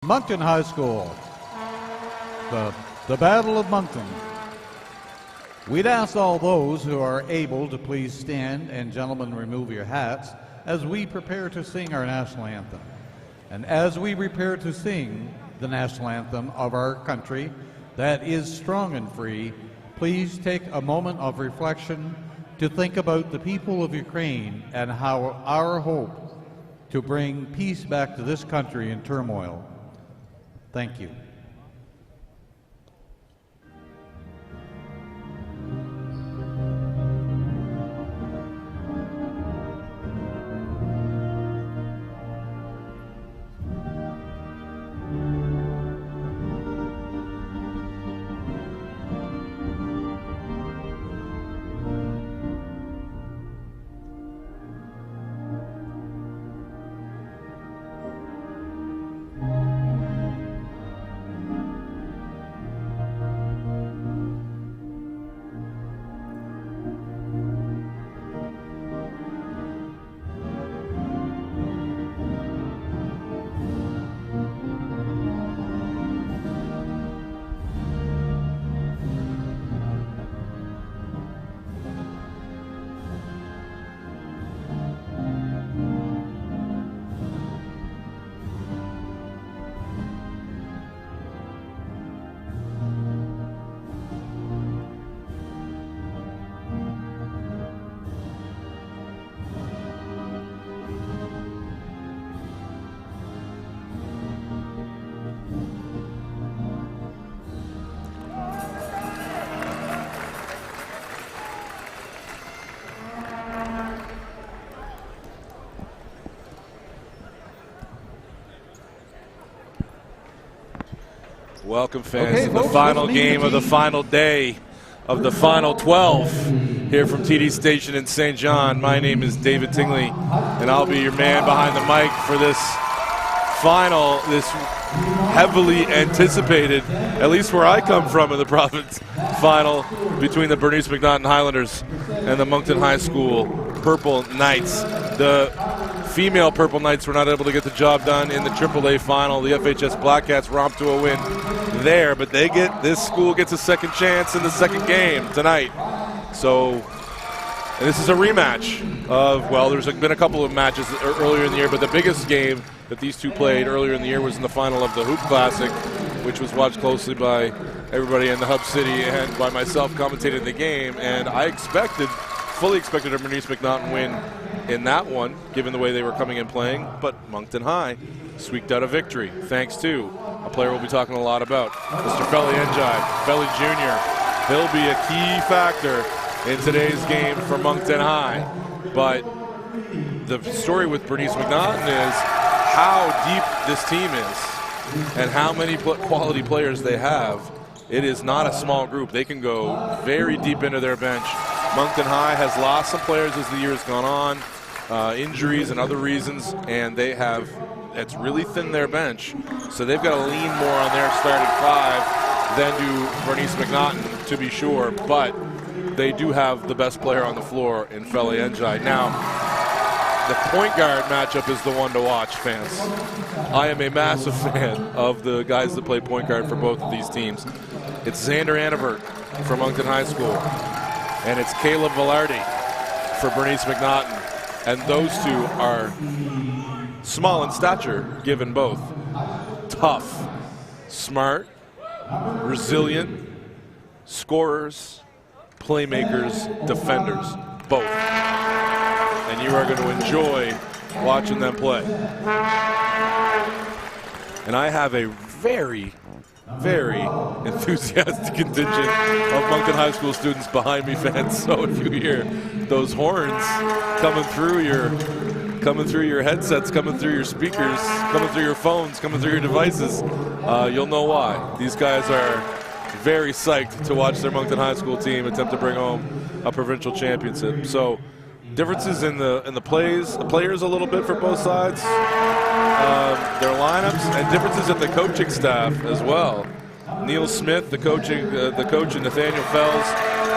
Moncton High School, the Battle of Moncton. We'd ask all those who are able to please stand, and gentlemen, remove your hats as we prepare to sing our national anthem. And as we prepare to sing the national anthem of our country that is strong and free, please take a moment of reflection to think about the people of Ukraine and how our hope to bring peace back to this country in turmoil. Thank you. Welcome, fans, to the final game of the final day of the final 12 here from TD Station in St. John. My name is David Tingley, and I'll be your man behind the mic for this final, this heavily anticipated, at least where I come from in the province, final between the Bernice McNaughton Highlanders and the Moncton High School Purple Knights. The female Purple Knights were not able to get the job done in the AAA final. The FHS Black Cats romped to a win there, but this school gets a second chance in the second game tonight. So, and this is a rematch of, well, there's been a couple of matches earlier in the year, but the biggest game that these two played earlier in the year was in the final of the Hoop Classic, which was watched closely by everybody in the Hub City and by myself commentating the game. And I fully expected a Bernice McNaughton win in that one, given the way they were coming in playing, but Moncton High squeaked out a victory, thanks to a player we'll be talking a lot about, Mr. Feli Njai, Feli Jr. He'll be a key factor in today's game for Moncton High. But the story with Bernice McNaughton is how deep this team is and how many quality players they have. It is not a small group. They can go very deep into their bench. Moncton High has lost some players as the year has gone on, injuries and other reasons, and it's really thin their bench. So they've got to lean more on their starting five than do Bernice McNaughton, to be sure. But they do have the best player on the floor in Feli Njai. Now, the point guard matchup is the one to watch, fans. I am a massive fan of the guys that play point guard for both of these teams. It's Xander Annevert from Moncton High School, and it's Caleb Velarde for Bernice McNaughton. And those two are small in stature, given both. Tough, smart, resilient, scorers, playmakers, defenders, both. And you are going to enjoy watching them play. And I have a very, very enthusiastic contingent of Moncton High School students behind me, fans. So if you hear those horns coming through your headsets, coming through your speakers, coming through your phones, coming through your devices, you'll know why. These guys are very psyched to watch their Moncton High School team attempt to bring home a provincial championship. So differences in the players a little bit for both sides, their lineups, and differences in the coaching staff as well. Neil Smith, the coach, and Nathaniel Fells,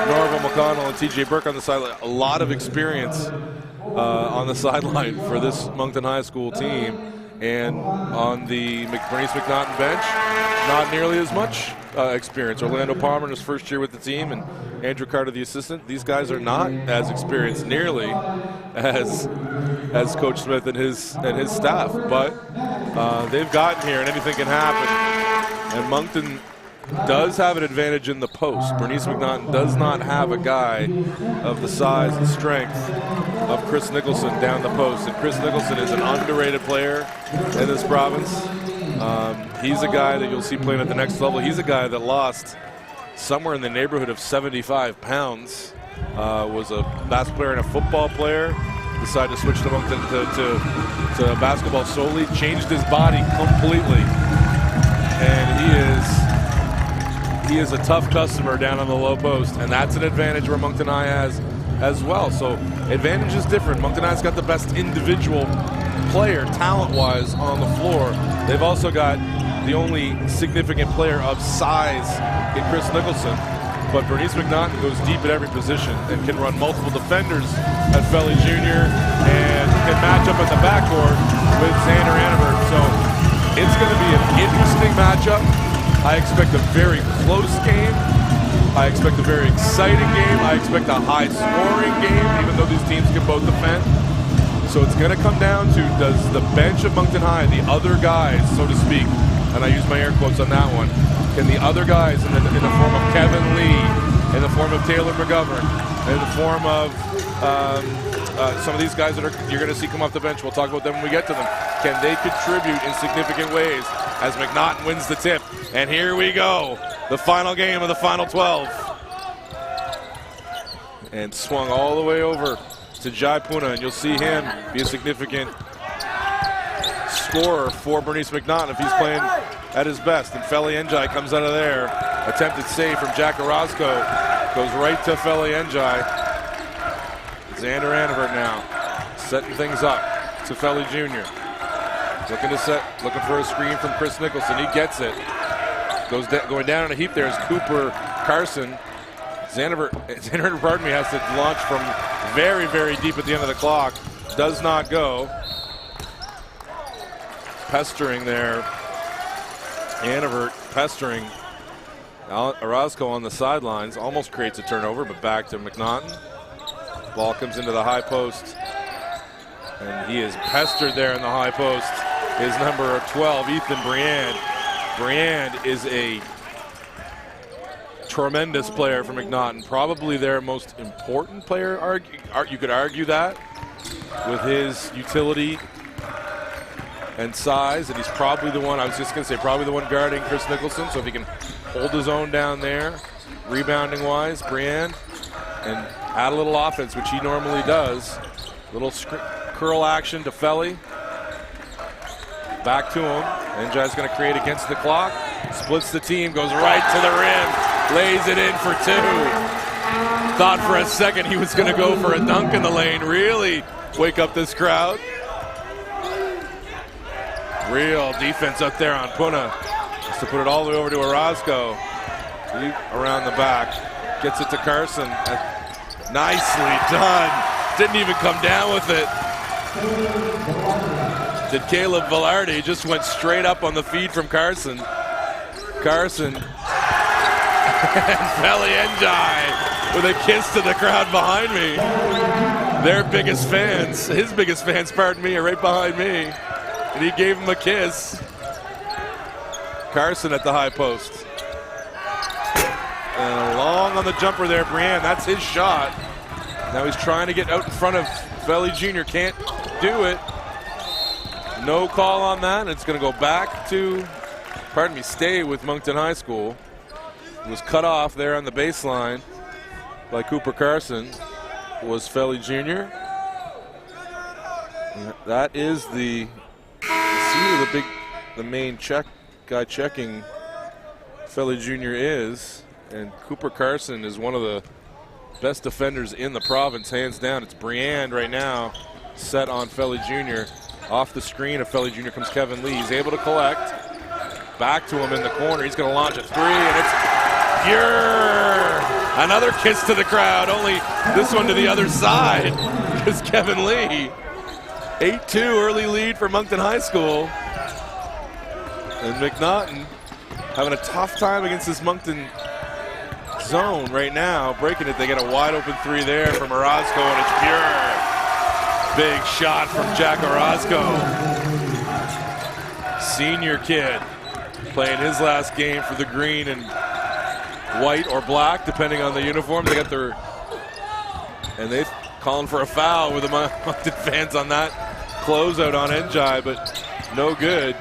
Norval McConnell, and TJ Burke on the sideline. A lot of experience on the sideline for this Moncton High School team. And on the Bernice McNaughton bench, not nearly as much experience. Orlando Palmer in his first year with the team, and Andrew Carter, the assistant. These guys are not as experienced nearly as Coach Smith and his staff, but they've gotten here, and anything can happen. And Moncton does have an advantage in the post. Bernice McNaughton does not have a guy of the size and strength of Chris Nicholson down the post. And Chris Nicholson is an underrated player in this province. He's a guy that you'll see playing at the next level. He's a guy that lost somewhere in the neighborhood of 75 pounds. Was a basketball player and a football player. Decided to switch to basketball solely. Changed his body completely. And he is a tough customer down on the low post, and that's an advantage where Moncton High has as well. So advantage is different. Moncton High's got the best individual player, talent-wise, on the floor. They've also got the only significant player of size in Chris Nicholson. But Bernice McNaughton goes deep at every position and can run multiple defenders at Felly Jr. and can match up at the backcourt with Xander Annenberg. So it's going to be an interesting matchup. I expect a very close game. I expect a very exciting game. I expect a high-scoring game, even though these teams can both defend. So it's going to come down to, does the bench of Moncton High, the other guys, so to speak, and I use my air quotes on that one, can the other guys in the form of Kevin Lee, in the form of Taylor McGovern, in the form of some of these guys that you're going to see come off the bench, we'll talk about them when we get to them, can they contribute in significant ways as McNaughton wins the tip? And here we go, the final game of the final 12. And swung all the way over to Jai Puna, and you'll see him be a significant scorer for Bernice McNaughton if he's playing at his best. And Felly Njai comes out of there. Attempted save from Jack Orozco. Goes right to Felly Njai. Xander Annenberg now setting things up to Felly Jr. Looking for a screen from Chris Nicholson. He gets it. Going down in a heap there is Cooper Carson. Xander, pardon me, has to launch from very, very deep at the end of the clock. Does not go. Pestering there. Annenberg pestering Orozco on the sidelines. Almost creates a turnover, but back to McNaughton. Ball comes into the high post. And he is pestered there in the high post. His number 12, Ethan Briand. Briand is a tremendous player for McNaughton. Probably their most important player. You could argue that with his utility and size, and he's probably the one, I was just going to say, probably the one guarding Chris Nicholson. So if he can hold his own down there, rebounding-wise, Briand, and add a little offense, which he normally does. Little curl action to Felly. Back to him. Njai's going to create against the clock. Splits the team, goes right to the rim. Lays it in for two. Thought for a second he was going to go for a dunk in the lane. Really wake up this crowd. Real defense up there on Puna. Just to put it all the way over to Orozco. Deep around the back. Gets it to Carson. Nicely done. Didn't even come down with it. Did Caleb Velarde. Just went straight up on the feed from Carson. Carson. And Felly Njai with a kiss to the crowd behind me. Their biggest fans, his biggest fans, pardon me, are right behind me. And he gave him a kiss. Carson at the high post. And long on the jumper there, Briand. That's his shot. Now he's trying to get out in front of Felly Jr. Can't do it. No call on that. It's going to go back to, stay with Moncton High School. It was cut off there on the baseline by Cooper Carson. Was Felly Jr. That is the the main guy checking Felly Jr. is, and Cooper Carson is one of the best defenders in the province, hands down. It's Briand right now, set on Felly Jr. Off the screen of Felly Jr. comes Kevin Lee. He's able to collect. Back to him in the corner. He's going to launch a three, and it's another kiss to the crowd. Only this one to the other side because Kevin Lee 8-2 early lead for Moncton High School. And McNaughton having a tough time against this Moncton zone right now. Breaking it, they get a wide open three there from Orozco, and it's pure. Big shot from Jack Orozco. Senior kid playing his last game for the green and white or black, depending on the uniform. They got their, and they're calling for a foul with the Moncton fans on that closeout on Njai, but no good.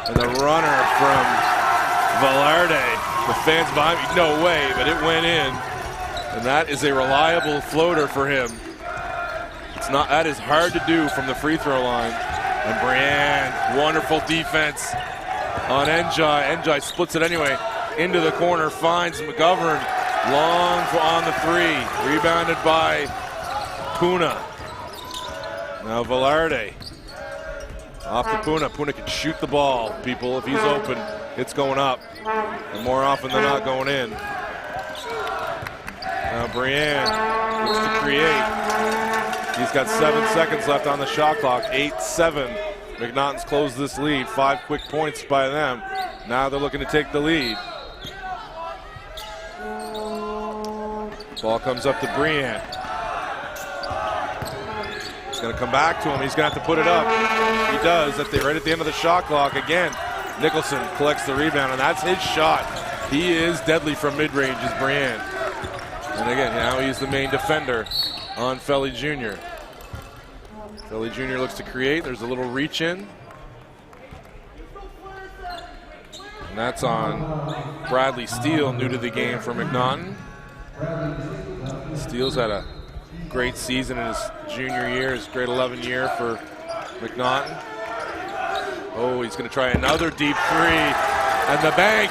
And the runner from Velarde, the fans behind me, no way, but it went in. And that is a reliable floater for him. It's not, that is hard to do from the free throw line. And Brienne, wonderful defense on Njai. Njai splits it anyway, into the corner, finds McGovern, long on the three, rebounded by Puna. Now Velarde. Off to Puna. Puna can shoot the ball, people. If he's open, it's going up. And more often than not, going in. Now Brienne looks to create. He's got 7 seconds left on the shot clock. 8-7. McNaughton's closed this lead. 5 quick points by them. Now they're looking to take the lead. Ball comes up to Brienne. He's going to come back to him. He's going to have to put it up. He does. Right at the end of the shot clock again. Nicholson collects the rebound, and that's his shot. He is deadly from mid-range, is Brienne. And again, now he's the main defender on Felly Jr. Felly Jr. looks to create. There's a little reach in. And that's on Bradley Steele, new to the game for McNaughton. Steele's had a great season in his junior year, his grade 11 year for McNaughton. Oh, he's going to try another deep three. And the bank,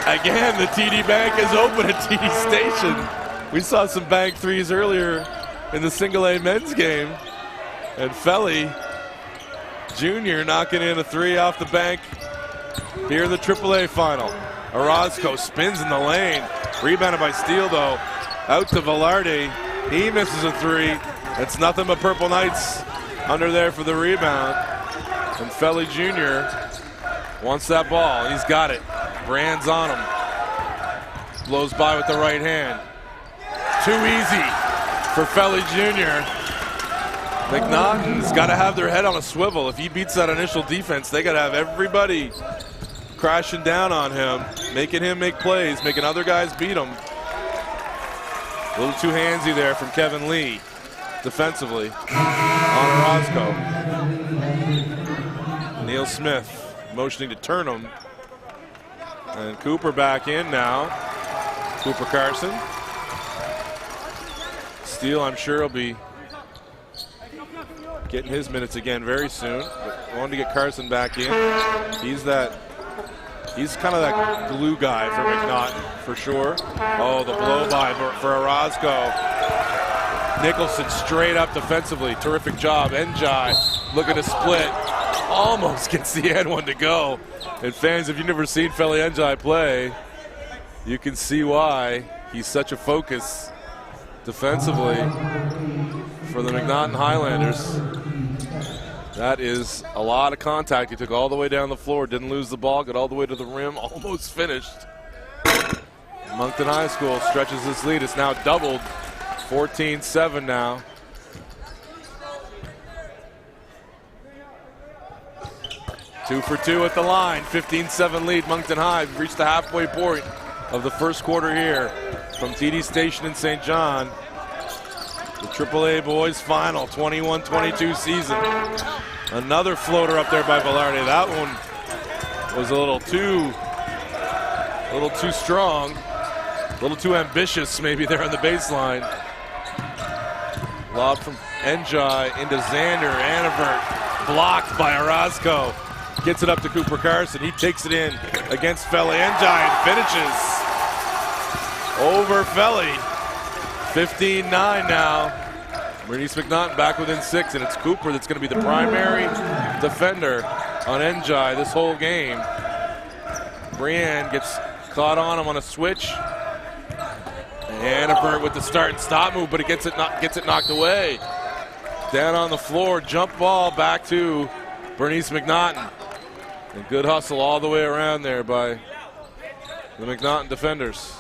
again, the TD Bank is open at TD Station. We saw some bank threes earlier in the single A men's game. And Felly Jr. knocking in a three off the bank here in the AAA final. Orozco spins in the lane. Rebounded by Steele, though. Out to Velarde. He misses a three. It's nothing but Purple Knights under there for the rebound. And Felly Jr. wants that ball. He's got it. Brand's on him. Blows by with the right hand. Too easy for Felly Jr. McNaughton's got to have their head on a swivel. If he beats that initial defense, they got to have everybody crashing down on him, making him make plays, making other guys beat him. A little too handsy there from Kevin Lee defensively on Orozco. Neil Smith motioning to turn him. And Cooper back in now. Cooper Carson. Steele, I'm sure, will be getting his minutes again very soon. But I wanted to get Carson back in. He's kind of that glue guy for McNaughton, for sure. Oh, the blow-by for Orozco. Nicholson straight up defensively. Terrific job. Njai looking to split. Almost gets the end one to go. And fans, if you've never seen Felly Njai play, you can see why he's such a focus defensively for the McNaughton Highlanders. That is a lot of contact. He took all the way down the floor, didn't lose the ball, got all the way to the rim, almost finished. Moncton High School stretches this lead. It's now doubled, 14-7 now. Two for two at the line, 15-7 lead. Moncton High reached the halfway point of the first quarter here from TD Station in St. John. The AAA boys final, 21-22 season. Another floater up there by Velarde. That one was a little too strong, a little too ambitious maybe there on the baseline. Lob from Njai into Xander. Annevert blocked by Orozco. Gets it up to Cooper Carson. He takes it in against Felly Njai and finishes over Felly. 15-9 now. Bernice McNaughton back within 6, and it's Cooper that's going to be the primary defender on Njai this whole game. Brienne gets caught on him on a switch. Annevert with the start and stop move, but it gets it knocked away. down on the floor, jump ball back to Bernice McNaughton. And good hustle all the way around there by the McNaughton defenders.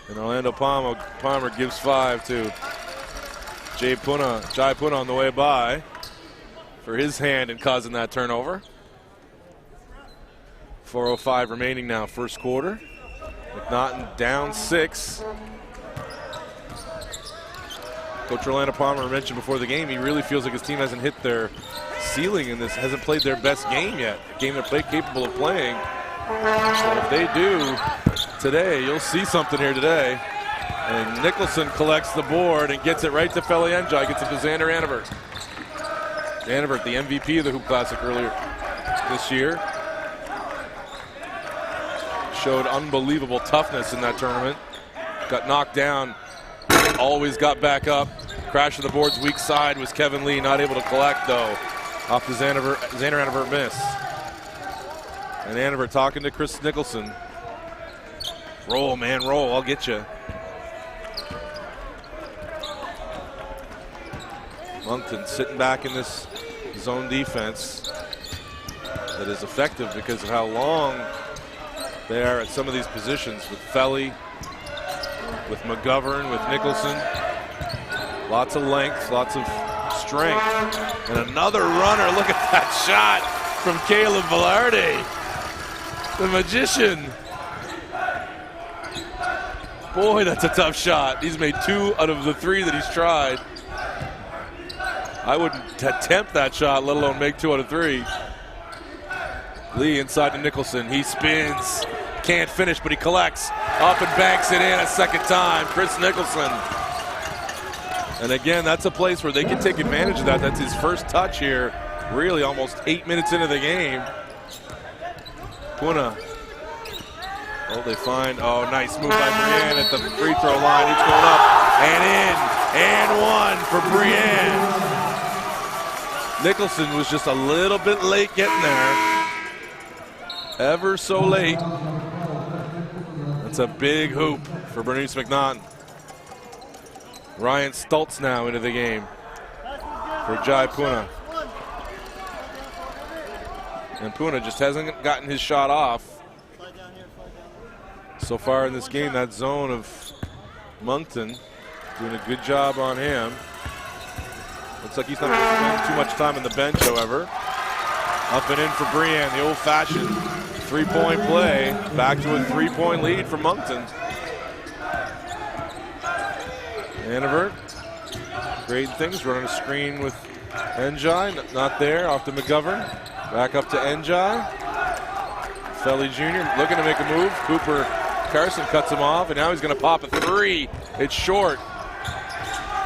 And Orlando Palmer gives 5 to Jai Puna on the way by for his hand in causing that turnover. 4:05 remaining now, first quarter. McNaughton down 6. Coach Orlando Palmer mentioned before the game he really feels like his team hasn't hit their ceiling in this, hasn't played their best game yet, a game they're capable of playing. So if they do today, you'll see something here today. And Nicholson collects the board and gets it right to Feli Njai, gets it to Xander Annevert. Annevert, the MVP of the Hoop Classic earlier this year. Showed unbelievable toughness in that tournament. Got knocked down, always got back up. Crash of the boards, weak side was Kevin Lee, not able to collect though. Off the Xander Annevert miss. And Annevert talking to Chris Nicholson. Roll, man, roll, I'll get you. Moncton sitting back in this zone defense that is effective because of how long they are at some of these positions with Feli, with McGovern, with Nicholson. Lots of length, lots of strength. And another runner, look at that shot from Caleb Velarde, the magician. Boy, that's a tough shot. He's made 2 out of the 3 that he's tried. I wouldn't attempt that shot, let alone make 2 out of 3. Lee inside to Nicholson. He spins, can't finish, but he collects. Up and banks it in a second time. Chris Nicholson. And again, that's a place where they can take advantage of that. That's his first touch here, really almost 8 minutes into the game. Puna. Oh, they find, nice move by Brienne at the free throw line. It's going up and in, and 1 for Brienne. Nicholson was just a little bit late getting there. Ever so late. That's a big hoop for Bernice McNaughton. Ryan Stultz now into the game for Jai Puna. And Puna just hasn't gotten his shot off. So far in this game, that zone of Moncton doing a good job on him. Looks like he's not going to spend too much time on the bench, however. Up and in for Brienne, the old-fashioned 3-point play. Back to a 3-point lead for Moncton. Annevert, great things, running a screen with Njai, not there, off to McGovern. Back up to Njai. Feli Jr. looking to make a move. Cooper Carson cuts him off, and now he's going to pop a 3. It's short.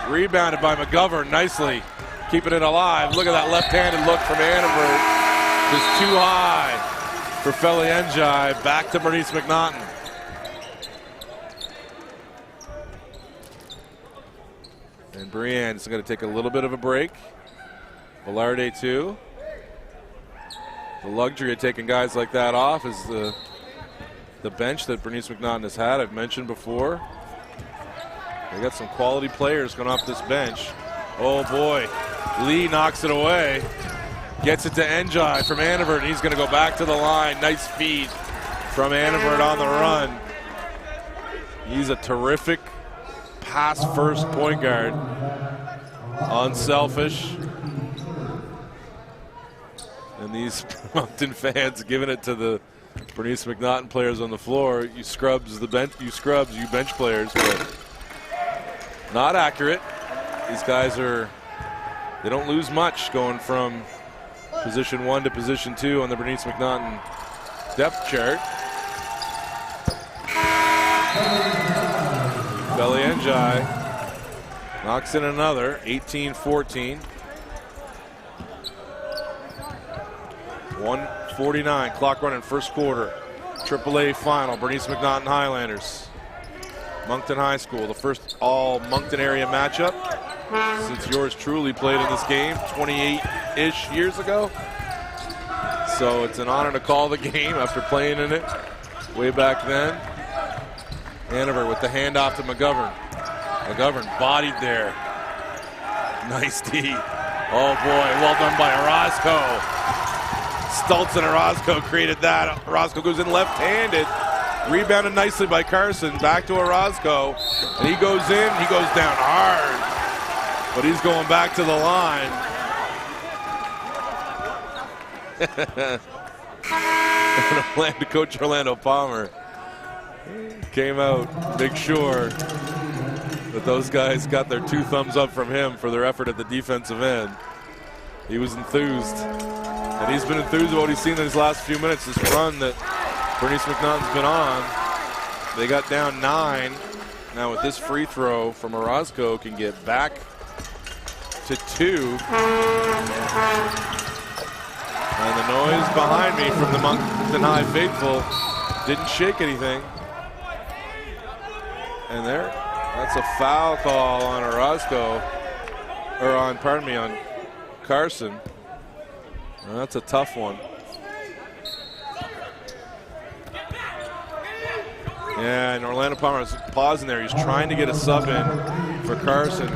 Rebounded by McGovern nicely, keeping it alive. Look at that left-handed look from Annevert. Just too high for Feli Njai. Back to Bernice McNaughton. And Brienne is going to take a little bit of a break. Velarde too. The luxury of taking guys like that off is the bench that Bernice McNaughton has had. I've mentioned before. They got some quality players going off this bench. Oh boy, Lee knocks it away. Gets it to Njai from Annevert, and he's going to go back to the line. Nice feed from Annevert on the run. He's a terrific pass-first point guard. Unselfish. And these Moncton fans giving it to the Bernice McNaughton players on the floor. You scrubs, you bench players, but not accurate. These guys they don't lose much going from position 1 to position 2 on the Bernice McNaughton depth chart. Feli Njai knocks in another, 18-14. 1:49, clock running, first quarter. AAA final, Bernice McNaughton Highlanders. Moncton High School, the first all Moncton area matchup since yours truly played in this game 28-ish years ago. So it's an honor to call the game after playing in it way back then. Annevert with the handoff to McGovern. McGovern bodied there. Nice D. Oh boy, well done by Orozco. Stultz and Orozco created that. Orozco goes in left-handed. Rebounded nicely by Carson. Back to Orozco. And he goes in, he goes down hard. But he's going back to the line. And Coach Orlando Palmer came out, make sure that those guys got their 2 thumbs up from him for their effort at the defensive end. He was enthused. And he's been enthused about what he's seen in his last few minutes, this run that Bernice McNaughton's been on. They got down 9. Now with this free throw from Orozco can get back to 2. And the noise behind me from the Moncton High faithful didn't shake anything. And that's a foul call on Orozco, or on Carson. Well, that's a tough one. Yeah, and Orlando Palmer is pausing there. He's trying to get a sub in for Carson.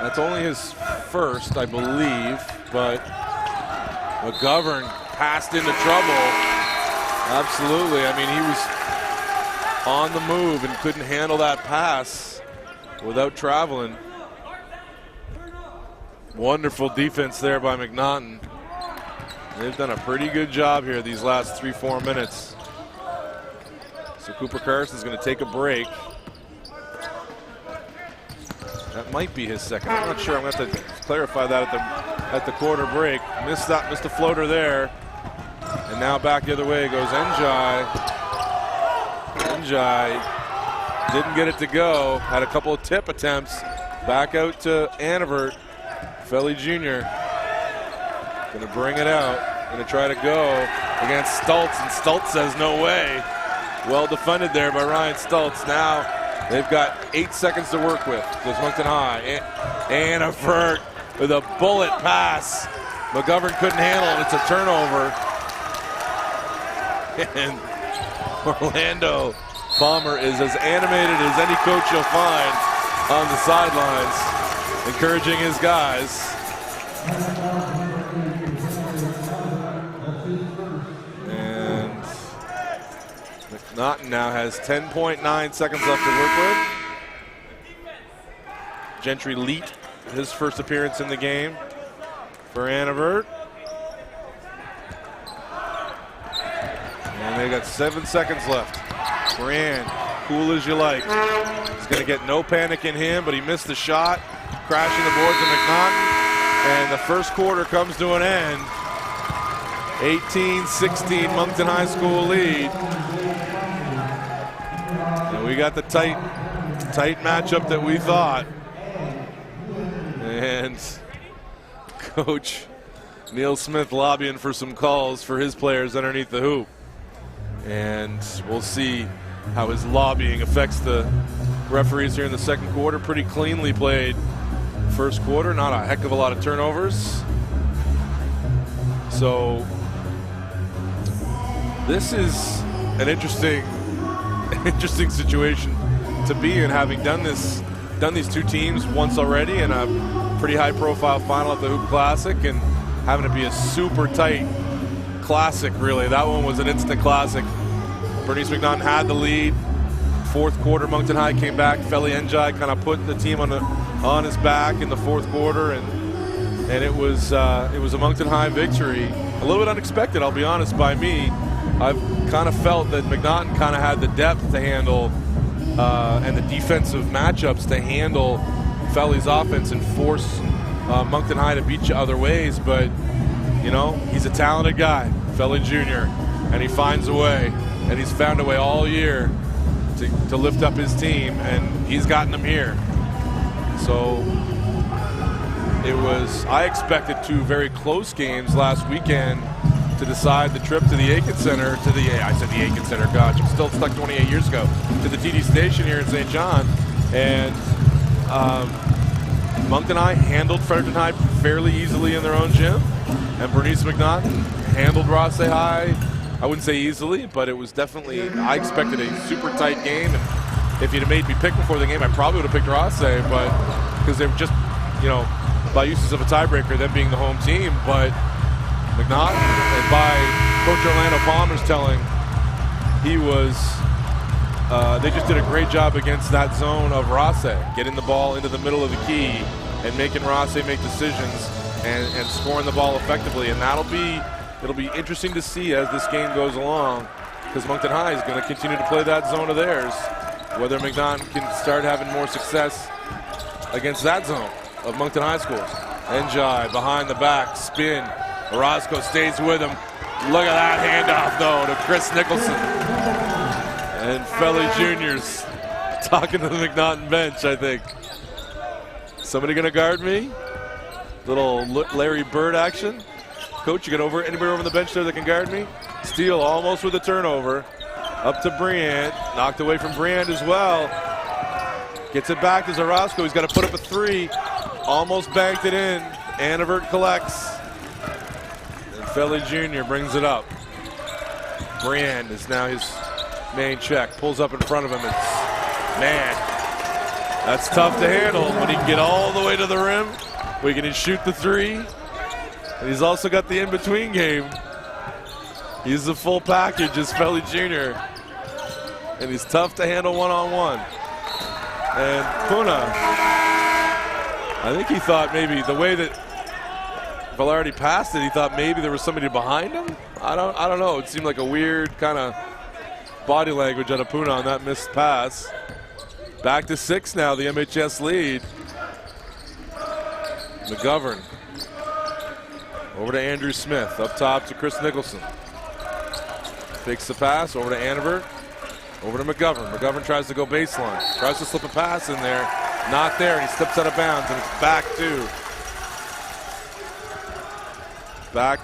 That's only his first, I believe, but McGovern passed into trouble. Absolutely. I mean, he was on the move and couldn't handle that pass without traveling. Wonderful defense there by McNaughton. They've done a pretty good job here these last 3-4 minutes. So Cooper Carson's going to take a break. That might be his second. I'm not sure. I'm going to have to clarify that at the quarter break. Missed the floater there. And now back the other way goes Njai. Njai didn't get it to go. Had a couple of tip attempts. Back out to Annevert. Felly Jr. Going to bring it out. Going to try to go against Stultz. And Stultz says no way. Well defended there by Ryan Stultz. Now they've got 8 seconds to work with. Goes Moncton High. Annevert with a bullet pass. McGovern couldn't handle it. It's a turnover. And Orlando Palmer is as animated as any coach you'll find on the sidelines, encouraging his guys. And McNaughton now has 10.9 seconds left to work with. Gentry Leet, his first appearance in the game for Annevert. And they got 7 seconds left. Moran, cool as you like. He's going to get no panic in him, but he missed the shot. Crashing the boards of McNaughton. And the first quarter comes to an end. 18-16 Moncton High School lead. And we got the tight matchup that we thought. And Coach Neil Smith lobbying for some calls for his players underneath the hoop. And we'll see how his lobbying affects the referees here in the second quarter. Pretty cleanly played first quarter, not a heck of a lot of turnovers. So this is an interesting situation to be in, having done these two teams once already in a pretty high profile final at the Hoop Classic, and having to be a super tight classic, really. That one was an instant classic. Bernice McNaughton had the lead. Fourth quarter, Moncton High came back. Felly Njai kind of put the team on his back in the fourth quarter, and it was a Moncton High victory. A little bit unexpected, I'll be honest, by me. I've kind of felt that McNaughton kind of had the depth to handle and the defensive matchups to handle Felly's offense and force Moncton High to beat you other ways, but you know, he's a talented guy, Felly Jr., and he finds a way, and he's found a way all year to lift up his team, and he's gotten them here. So I expected two very close games last weekend to decide the trip to the Aiken Center, I said the Aiken Center, gosh, I'm still stuck 28 years ago, to the TD Station here in St. John. And Moncton High handled Fredericton High fairly easily in their own gym, and Bernice McNaughton handled Rothsay High, I wouldn't say easily, but it was definitely, I expected a super tight game, and if you'd have made me pick before the game, I probably would have picked Rothsay, but because they were just, by uses of a tiebreaker, them being the home team. But McNaughton, and by Coach Orlando Palmer's telling, they just did a great job against that zone of Rosse, getting the ball into the middle of the key and making Rosse make decisions and scoring the ball effectively. And it'll be interesting to see as this game goes along, because Moncton High is going to continue to play that zone of theirs, whether McNaughton can start having more success against that zone of Moncton High schools. Njai behind the back, spin. Orozco stays with him. Look at that handoff, though, to Chris Nicholson. And Felly Jr.'s talking to the McNaughton bench, I think. Somebody going to guard me? Little Larry Bird action. Coach, you got anybody over on the bench there that can guard me? Steele almost with a turnover. Up to Briand. Knocked away from Briand as well. Gets it back to Orozco. He's got to put up a three. Almost banked it in. Anavert collects. And Felly Jr. brings it up. Briand is now his main check. Pulls up in front of him. Man, that's tough to handle when he can get all the way to the rim. We can shoot the three. And he's also got the in-between game. He's the full package as Felly Jr. And he's tough to handle one-on-one. And Puna, I think he thought maybe the way that Velarde passed it, he thought maybe there was somebody behind him. I don't know. It seemed like a weird kind of body language out of Puna on that missed pass. Back to 6 now, the MHS lead. McGovern. Over to Andrew Smith. Up top to Chris Nicholson. Takes the pass over to Annabert. Over to McGovern. McGovern tries to go baseline. Tries to slip a pass in there. Not there, and he steps out of bounds, and it's back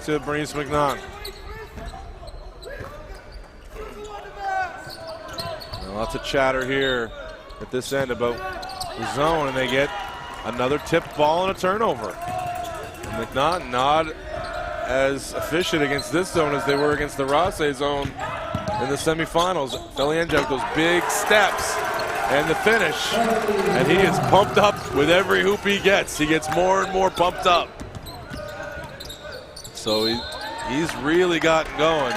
to Bernice McNaughton. Lots of chatter here at this end about the zone, and they get another tipped ball and a turnover. And McNaughton not as efficient against this zone as they were against the Rosse zone in the semifinals. Felly Njai with those big steps and the finish, and he is pumped up with every hoop he gets. He gets more and more pumped up. So he's really gotten going.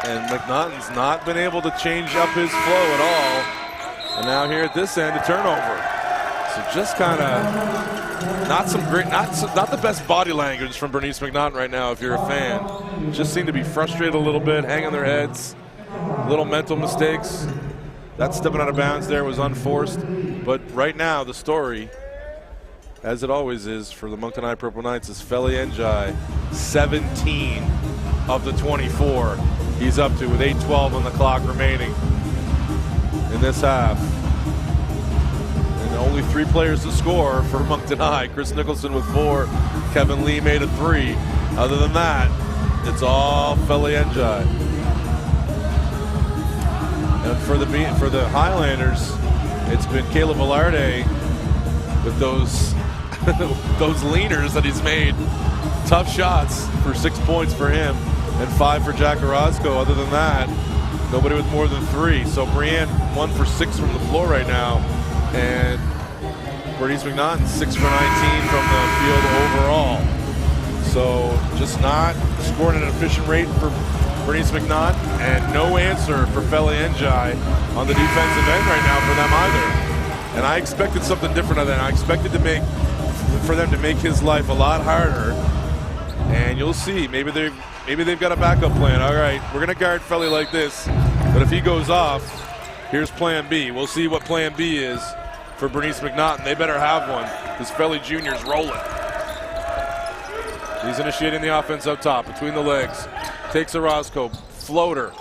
And McNaughton's not been able to change up his flow at all. And now here at this end, a turnover. So just kind of not the best body language from Bernice McNaughton right now if you're a fan. Just seem to be frustrated a little bit, hanging their heads, little mental mistakes. That stepping out of bounds there was unforced. But right now, the story, as it always is for the Moncton High Purple Knights, is Felly Njai, 17 of the 24. He's up to with 8:12 on the clock remaining in this half. And only 3 players to score for Moncton High. Chris Nicholson with 4. Kevin Lee made a 3. Other than that, it's all Felly Njai. And for the Highlanders, it's been Caleb Velarde with those those leaners that he's made. Tough shots for 6 points for him. And 5 for Jack Orozco. Other than that, nobody with more than 3. So Briand 1 for 6 from the floor right now. And Bernice McNaughton 6 for 19 from the field overall. So just not scoring at an efficient rate for Bernice McNaughton, and no answer for Felly Njai on the defensive end right now for them either. And I expected something different of that. I expected for them to make his life a lot harder. And you'll see, maybe they've got a backup plan. All right, we're going to guard Felly like this, but if he goes off, here's plan B. We'll see what plan B is for Bernice McNaughton. They better have one, because Felly Jr.'s rolling. He's initiating the offense up top, between the legs. Takes Orozco, floater,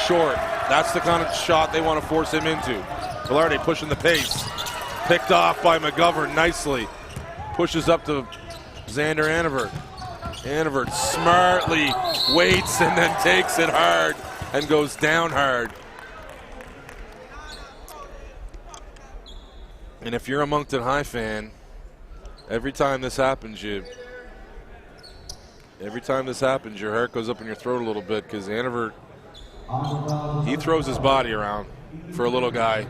short. That's the kind of shot they want to force him into. Velarde pushing the pace. Picked off by McGovern nicely. Pushes up to Xander Annavert. Annavert smartly waits and then takes it hard and goes down hard. And if you're a Moncton High fan, every time this happens, your heart goes up in your throat a little bit, because Annavert, he throws his body around. for a little guy.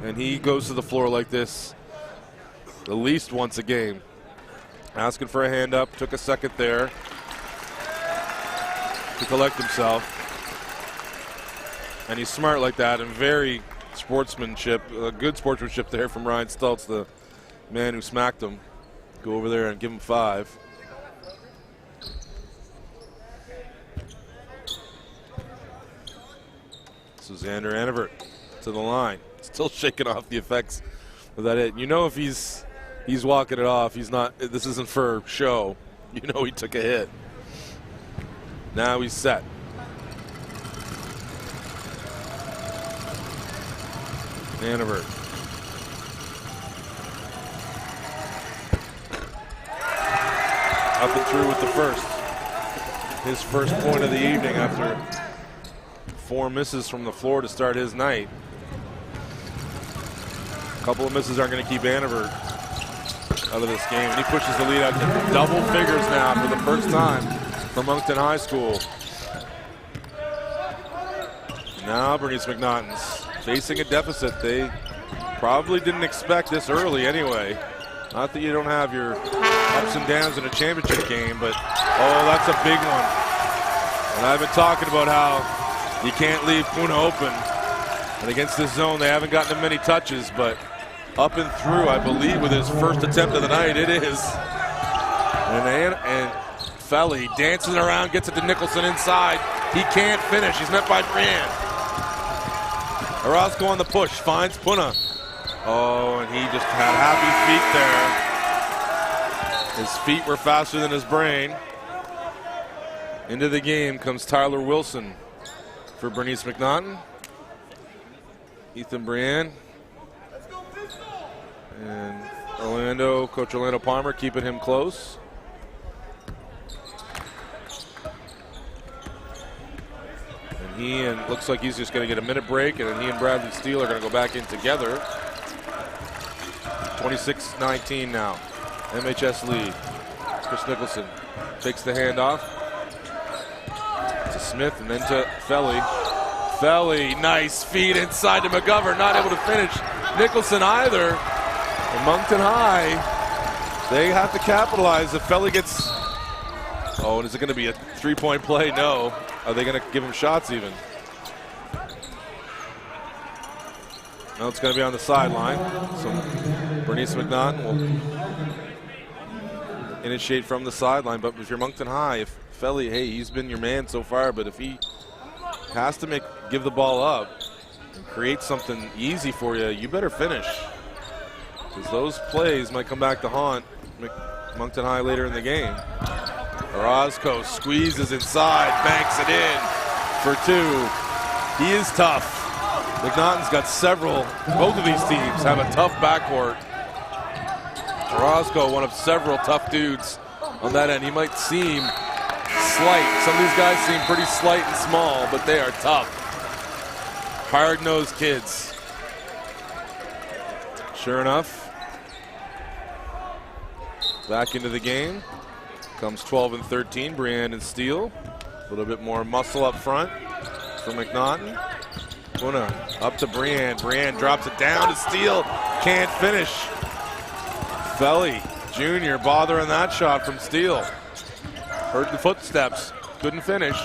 And he goes to the floor like this at least once a game. Asking for a hand up, took a second there to collect himself. And he's smart like that, and very sportsmanship, good sportsmanship there from Ryan Stultz, the man who smacked him. Go over there and give him 5. So Xander Annevert to the line, still shaking off the effects of that hit. You know, if he's walking it off, he's not. This isn't for show. You know he took a hit. Now he's set. Annevert. Up and through with the first. His first point of the evening after 4 misses from the floor to start his night. A couple of misses aren't going to keep Annevert out of this game. And he pushes the lead out to double figures now for the first time for Moncton High School. Now Bernice McNaughton's facing a deficit. They probably didn't expect this early anyway. Not that you don't have your ups and downs in a championship game, but oh, that's a big one. And I've been talking about how you can't leave Puna open. And against this zone, they haven't gotten him many touches, but up and through, I believe, with his first attempt of the night, it is. And Felly dances around, gets it to Nicholson inside. He can't finish. He's met by Brienne. Orozco on the push, finds Puna. Oh, and he just had happy feet there. His feet were faster than his brain. Into the game comes Tyler Wilson for Bernice McNaughton. Ethan Brienne. And Coach Orlando Palmer keeping him close. And looks like he's just going to get a minute break, and then he and Bradley Steele are going to go back in together. 26-19 now. MHS lead. Chris Nicholson takes the handoff to Smith and then to Felly. Felly, nice feed inside to McGovern, not able to finish. Nicholson either. And Moncton High, they have to capitalize if Felly gets. Oh, and is it going to be a 3-point play? No. Are they going to give him shots even? No, it's going to be on the sideline. So Bernice McNaughton will initiate from the sideline. But if you're Moncton High, if Felly, hey, he's been your man so far, but if he has to give the ball up and create something easy for you, you better finish. Because those plays might come back to haunt Moncton High later in the game. Orozco squeezes inside, banks it in for 2. He is tough. McNaughton's got several, both of these teams have a tough backcourt. Orozco, one of several tough dudes on that end. He might seem slight. Some of these guys seem pretty slight and small, but they are tough. Hard-nosed kids. Sure enough, back into the game. Comes 12 and 13, Brienne and Steele. A little bit more muscle up front for McNaughton. Puna up to Brienne. Brienne drops it down to Steele. Can't finish. Felly Jr. bothering that shot from Steele. Heard the footsteps. Couldn't finish.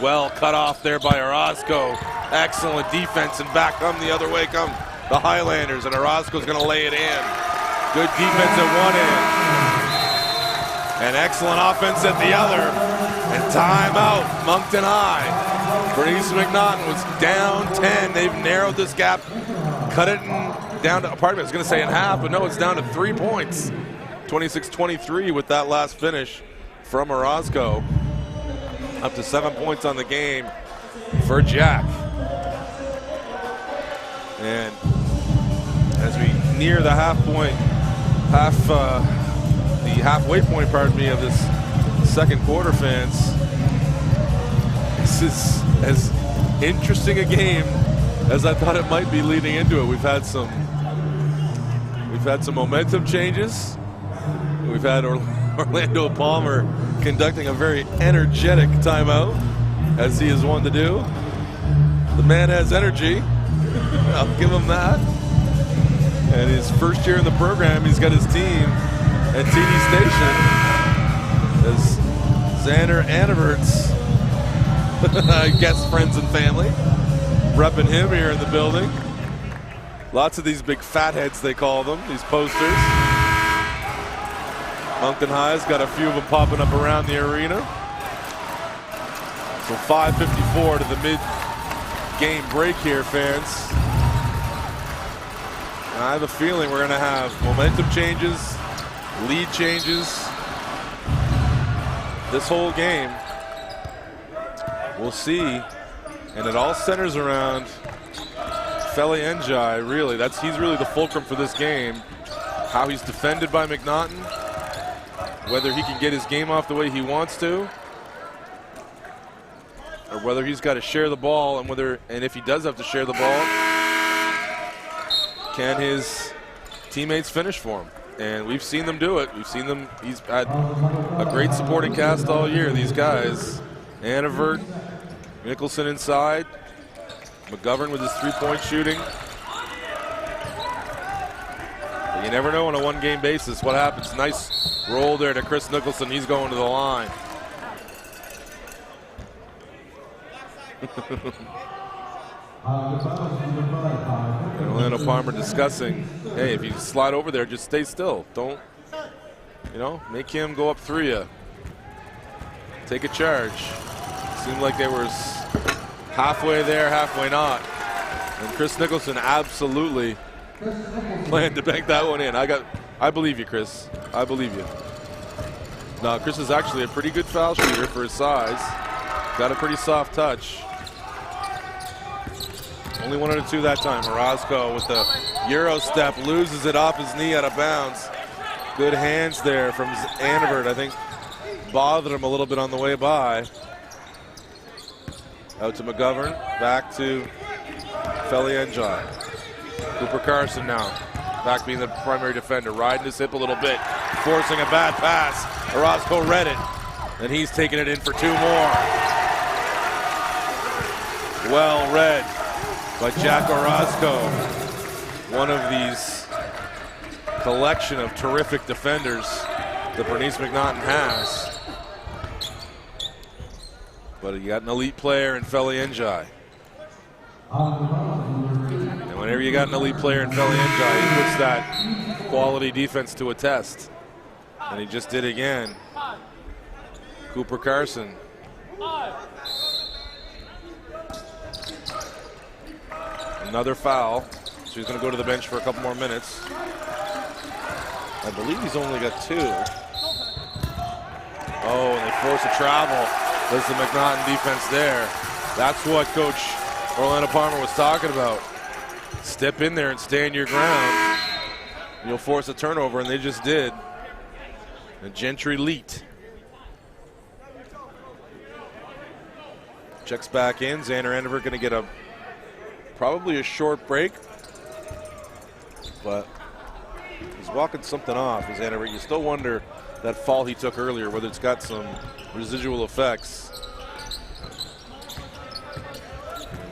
Well cut off there by Orozco. Excellent defense, and back come the other way come the Highlanders, and Orozco's going to lay it in. Good defense at one end. And excellent offense at the other. And timeout, Moncton High. Bernice McNaughton was down 10. They've narrowed this gap, cut it down to, pardon me, I was going to say in half, but no, it's down to 3 points. 26-23 with that last finish from Orozco. Up to 7 points on the game for Jack. And as we near the halfway point, pardon me, of this second quarter, fans, this is as interesting a game as I thought it might be leading into it. We've had some momentum changes. We've had Orlando Palmer conducting a very energetic timeout, as he is one to do. The man has energy. I'll give him that. And his first year in the program, he's got his team at TD Station as Xander Anivert's, I guess, friends and family, repping him here in the building. Lots of these big fatheads, they call them, these posters. Moncton High's got a few of them popping up around the arena. So 5:54 to the mid-game break here, fans. And I have a feeling we're going to have momentum changes, lead changes. This whole game, we'll see. And it all centers around Feli Njai, really. He's really the fulcrum for this game. How he's defended by McNaughton, whether he can get his game off the way he wants to, or whether he's got to share the ball, and if he does have to share the ball, can his teammates finish for him? And we've seen them do it. He's had a great supporting cast all year, these guys. Anivert, Nicholson inside, McGovern with his three-point shooting. But you never know on a one-game basis what happens. Nice roll there to Chris Nicholson. He's going to the line. And Orlando Palmer discussing, hey, if you slide over there, just stay still. Don't, make him go up through you. Take a charge. Seemed like they were halfway there, halfway not. And Chris Nicholson absolutely planned to bank that one in. I believe you, Chris. I believe you. No, Chris is actually a pretty good foul shooter for his size. Got a pretty soft touch. Only 1 out of 2 that time. Orozco with the Euro step, loses it off his knee out of bounds. Good hands there from Anivert. I think bothered him a little bit on the way by. Out to McGovern, back to Feli Njai. Cooper Carson now, back being the primary defender, riding his hip a little bit, forcing a bad pass. Orozco read it, and he's taking it in for 2 more. Well read by Jack Orozco, one of these collection of terrific defenders that Bernice McNaughton has. But you got an elite player in Feli Njai. And whenever you got an elite player in Feli Njai, he puts that quality defense to a test. And he just did again. Cooper Carson. Another foul. So he's going to go to the bench for a couple more minutes. I believe he's only got 2. Oh, and they force a travel. There's the McNaughton defense there. That's what Coach Orlando Palmer was talking about. Step in there and stand your ground. You'll force a turnover, and they just did. A Gentry lead. Checks back in. Xander Anivert going to get probably a short break. But he's walking something off, Xander. You still wonder that fall he took earlier, whether it's got some residual effects.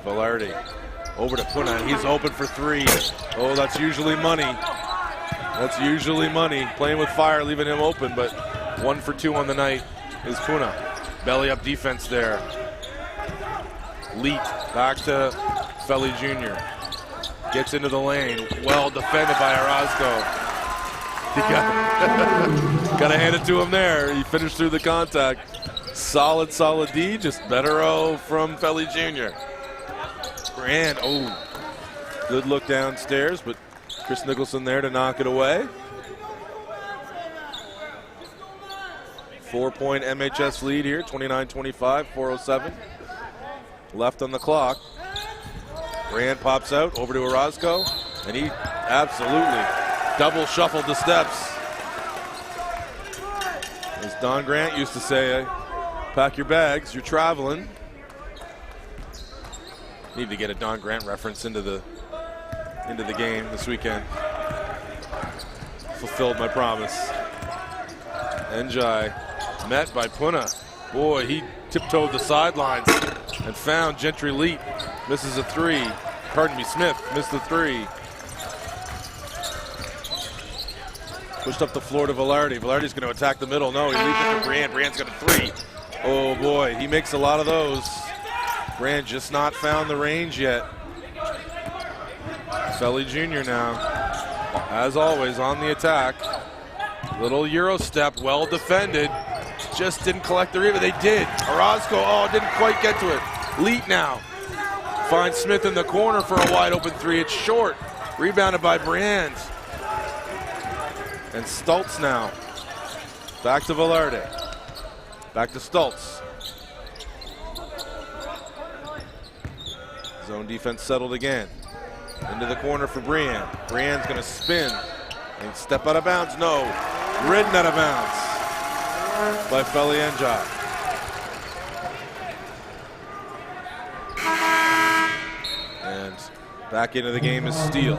Velarde over to Puna. He's open for 3. Oh, that's usually money. That's usually money. Playing with fire, leaving him open, but 1 for 2 on the night is Puna. Belly up defense there. Leet back to Feli Jr. Gets into the lane. Well defended by Orozco. He got to hand it to him there. He finished through the contact. Solid D. Just better from Feli Jr. Grand. Oh, good look downstairs, but Chris Nicholson there to knock it away. 4-point MHS lead here, 29-25, 4:07 left on the clock. Grand pops out over to Orozco, and he absolutely double shuffled the steps. As Don Grant used to say, pack your bags, you're traveling. Need to get a Don Grant reference into the game this weekend. Fulfilled my promise. Njai met by Puna. Boy, he tiptoed the sidelines and found Gentry Leet Misses a three. Pardon me, Smith missed the three. Pushed up the floor to Velarde. Velarde's going to attack the middle. No, he leaves it to Brand. Brand's got a three. Oh boy, he makes a lot of those. Brand just not found the range yet. Felly Jr. now, as always, on the attack. Little Euro step, well defended. Just didn't collect the rebound. They did. Orozco, oh, didn't quite get to it. Leet now finds Smith in the corner for a wide open three. It's short. Rebounded by Brand. And Stultz now. Back to Velarde. Back to Stultz. Zone defense settled again. Into the corner for Briand. Briand's going to spin and step out of bounds. No. Ridden out of bounds by Felly Njai. And back into the game is Steele.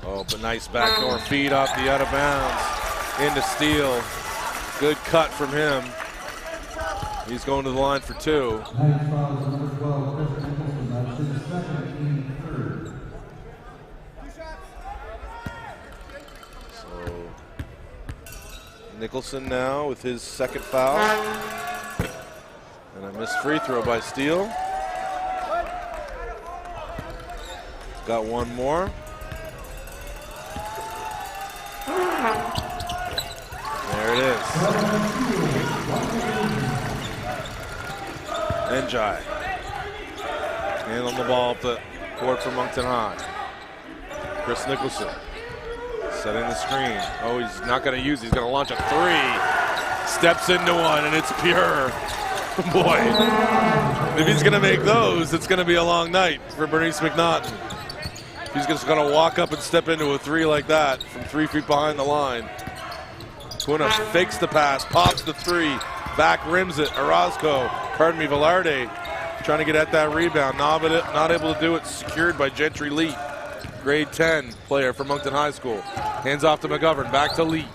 Oh, but nice backdoor feed off the out of bounds into Steele. Good cut from him. He's going to the line for two. So Nicholson now with his second foul. And a missed free throw by Steele. Got one more. There it is. Njai. Handling the ball up the court for Moncton High. Chris Nicholson setting the screen. Oh, he's not going to use it. He's going to launch a three. Steps into one, and it's pure. Boy, if he's going to make those, it's going to be a long night for Bernice McNaughton. He's just going to walk up and step into a three like that from 3 feet behind the line. Kuna fakes the pass, pops the three, back rims it. Orozco, Velarde, trying to get at that rebound. Not able to do it. Secured by Gentry Leet, grade 10 player from Moncton High School. Hands off to McGovern, back to Leet.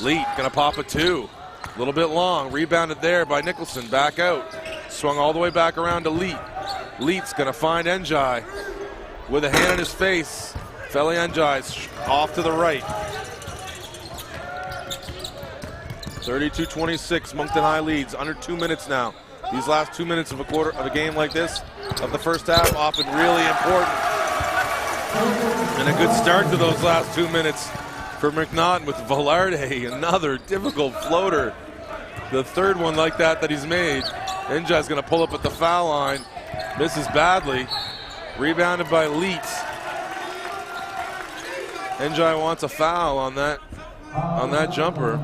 Leet going to pop a two. A little bit long, rebounded there by Nicholson, back out. Swung all the way back around to Leet. Leet's going to find Njai with a hand in his face. Felly Njai off to the right. 32-26, Moncton High leads, under 2 minutes now. These last 2 minutes of a game like this, of the first half, often really important. And a good start to those last 2 minutes for McNaughton with Velarde, another difficult floater. The third one like that he's made. Njai's going to pull up at the foul line, misses badly, rebounded by Leet. Njai wants a foul on that jumper.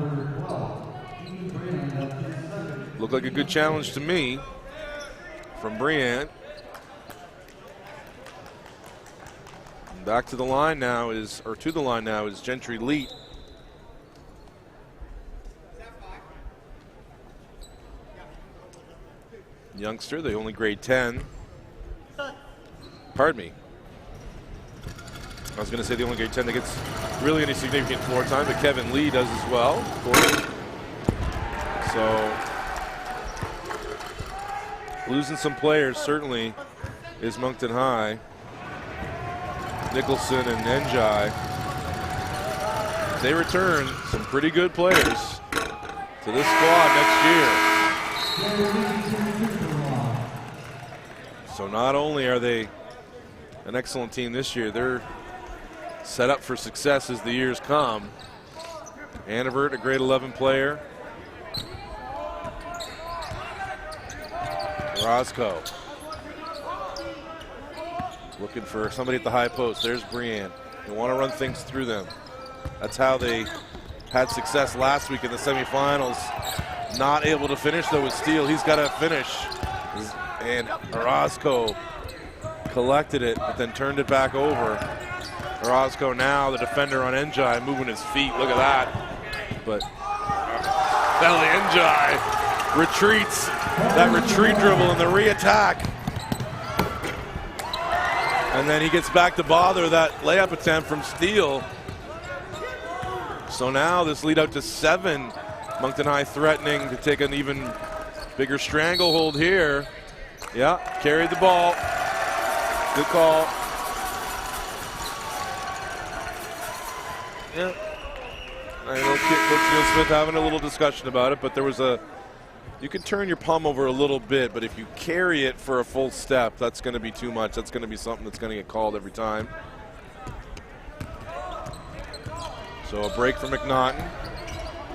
Looked like a good challenge to me from Briand. Back to the line now is Gentry Leet. Youngster, the only grade 10. Pardon me. I was going to say the only grade 10 that gets really any significant floor time, but Kevin Lee does as well, of course. So losing some players certainly is Moncton High. Nicholson and Njai. They return some pretty good players to this squad next year. So not only are they an excellent team this year, they're set up for success as the years come. Annevert, a grade 11 player. Roscoe looking for somebody at the high post. There's Briand. They want to run things through them. That's how they had success last week in the semifinals. Not able to finish though with Steele. He's got to finish. And Orozco collected it, but then turned it back over. Orozco now, the defender on Njai, moving his feet. Look at that. But Felly Njai retreats. That retreat dribble and the re-attack. And then he gets back to bother that layup attempt from Steele. So now this lead out to 7. Moncton High threatening to take an even bigger stranglehold here. Yeah, carried the ball. Good call. Yeah. I know Coach Neil Smith having a little discussion about it, but there was you can turn your palm over a little bit, but if you carry it for a full step, that's going to be too much. That's going to be something that's going to get called every time. So a break for McNaughton.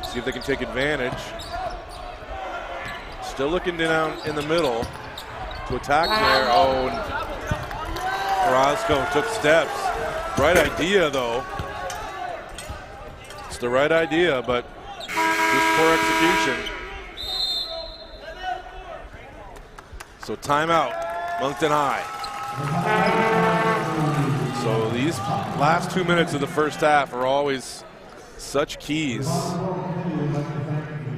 See if they can take advantage. Still looking down in the middle to attack there. Oh, and Orozco took steps. Right idea, though. It's the right idea, but just poor execution. So timeout, Moncton High. So these last 2 minutes of the first half are always such keys.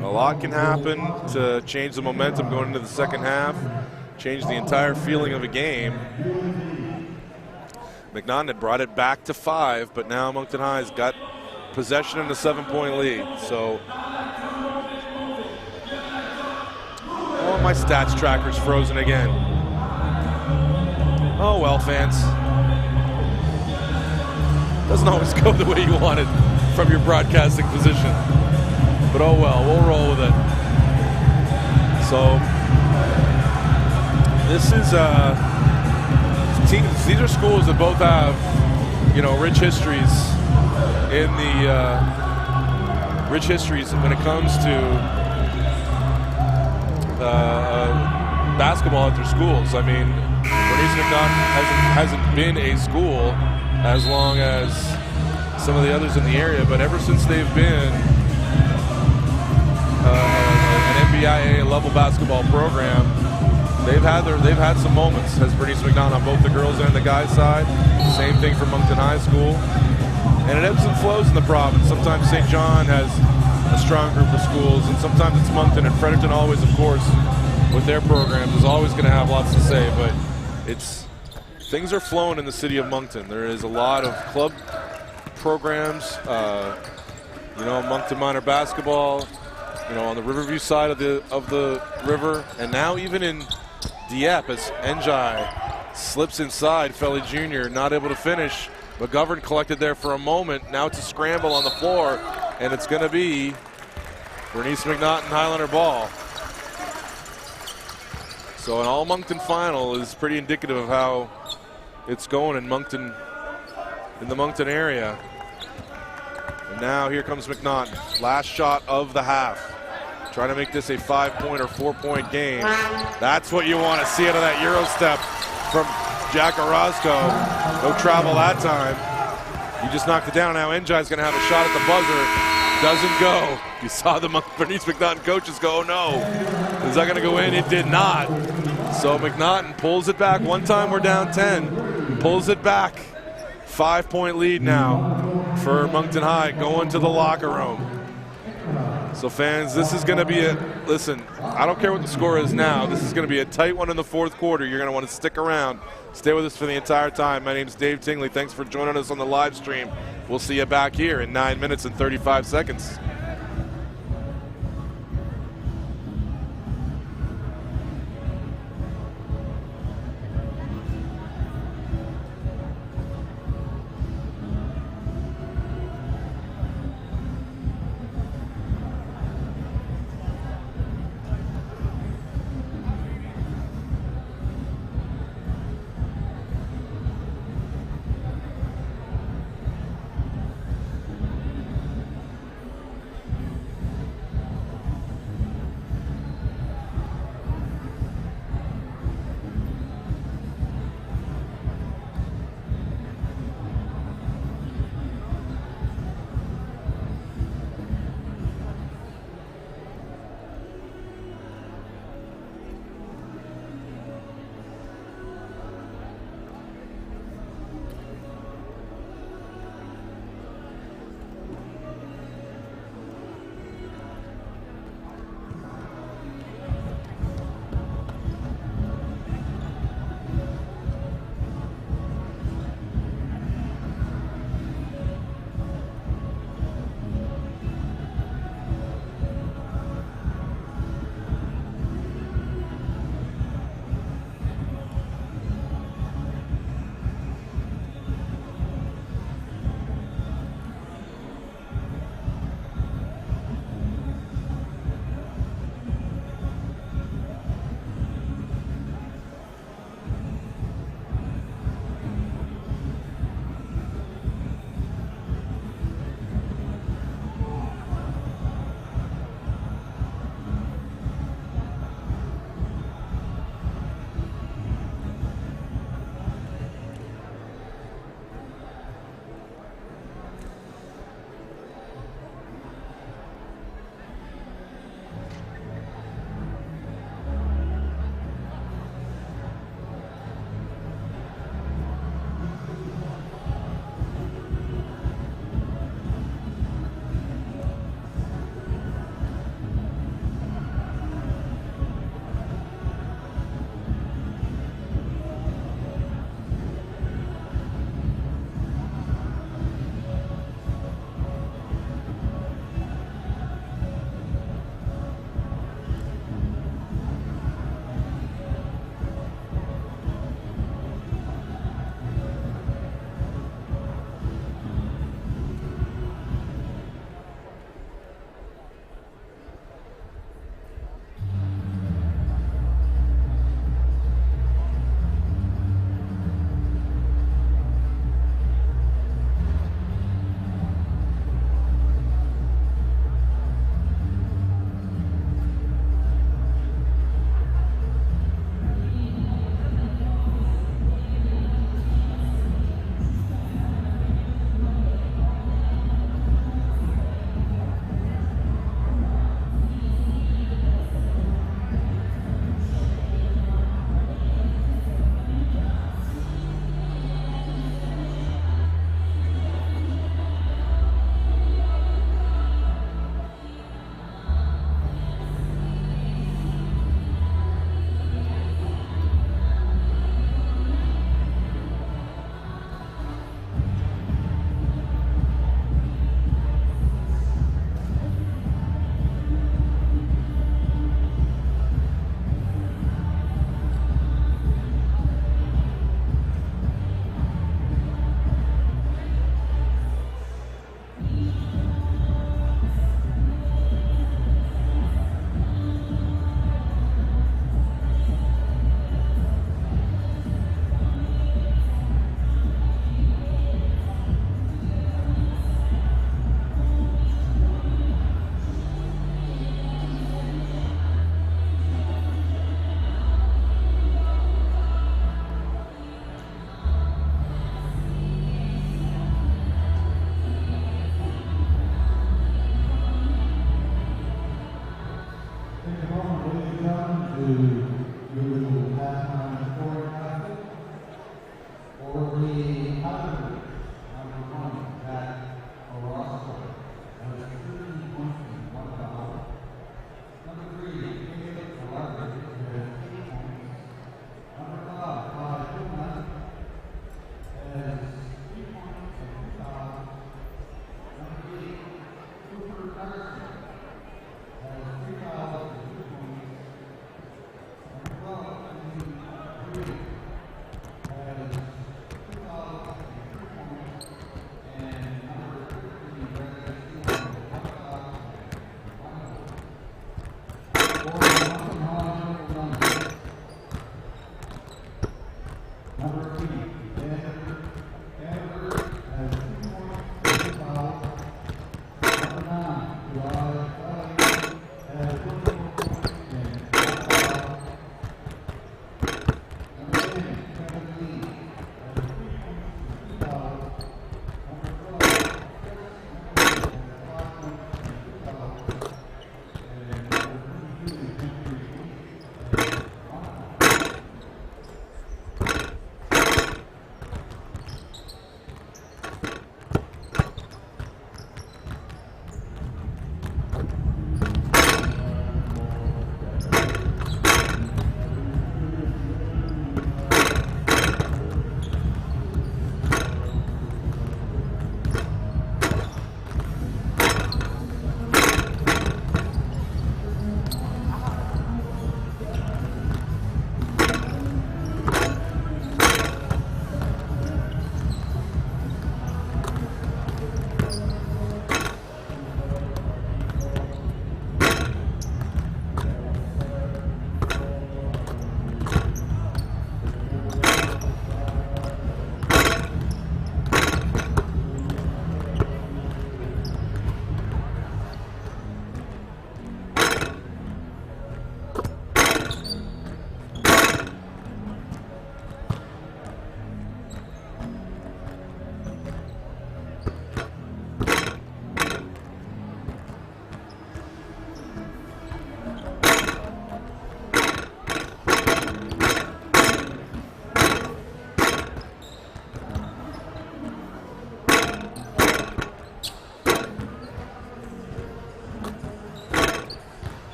A lot can happen to change the momentum going into the second half, change the entire feeling of a game. McNaughton had brought it back to 5, but now Moncton High's got possession and a 7-point lead. So, oh, my stats tracker's frozen again. Oh well, fans. Doesn't always go the way you want it from your broadcasting position. But oh well, we'll roll with it. So this is these are schools that both have, you know, rich histories when it comes to basketball at their schools. I mean, Bernice McNaughton hasn't been a school as long as some of the others in the area, but ever since they've been an NBIAA level basketball program, they've had some moments. Has Bernice McNaughton on both the girls and the guys side. Same thing for Moncton High School, and it ebbs and flows in the province. Sometimes St. John has a strong group of schools, and sometimes it's Moncton, and Fredericton always, of course, with their programs, is always going to have lots to say. But things are flowing in the city of Moncton. There is a lot of club programs, you know, Moncton Minor basketball, you know, on the Riverview side of the river, and now even in Dieppe as Njai slips inside. Felly Jr. not able to finish. McGovern collected there for a moment. Now it's a scramble on the floor, and it's going to be Bernice McNaughton Highlander ball. So an all-Moncton final is pretty indicative of how it's going in Moncton, in the Moncton area. And now here comes McNaughton. Last shot of the half. Trying to make this a 5-point or 4-point game. That's what you want to see out of that Euro step from Jack Orozco. No travel that time. You just knocked it down. Now Njai's going to have a shot at the buzzer. Doesn't go. You saw the Bernice McNaughton coaches go, oh no. Is that going to go in? It did not. So McNaughton pulls it back. One time we're down 10. Pulls it back. 5-point lead now for Moncton High going to the locker room. So fans, this is going to be listen, I don't care what the score is now. This is going to be a tight one in the fourth quarter. You're going to want to stick around. Stay with us for the entire time. My name is Dave Tingley. Thanks for joining us on the live stream. We'll see you back here in 9 minutes and 35 seconds.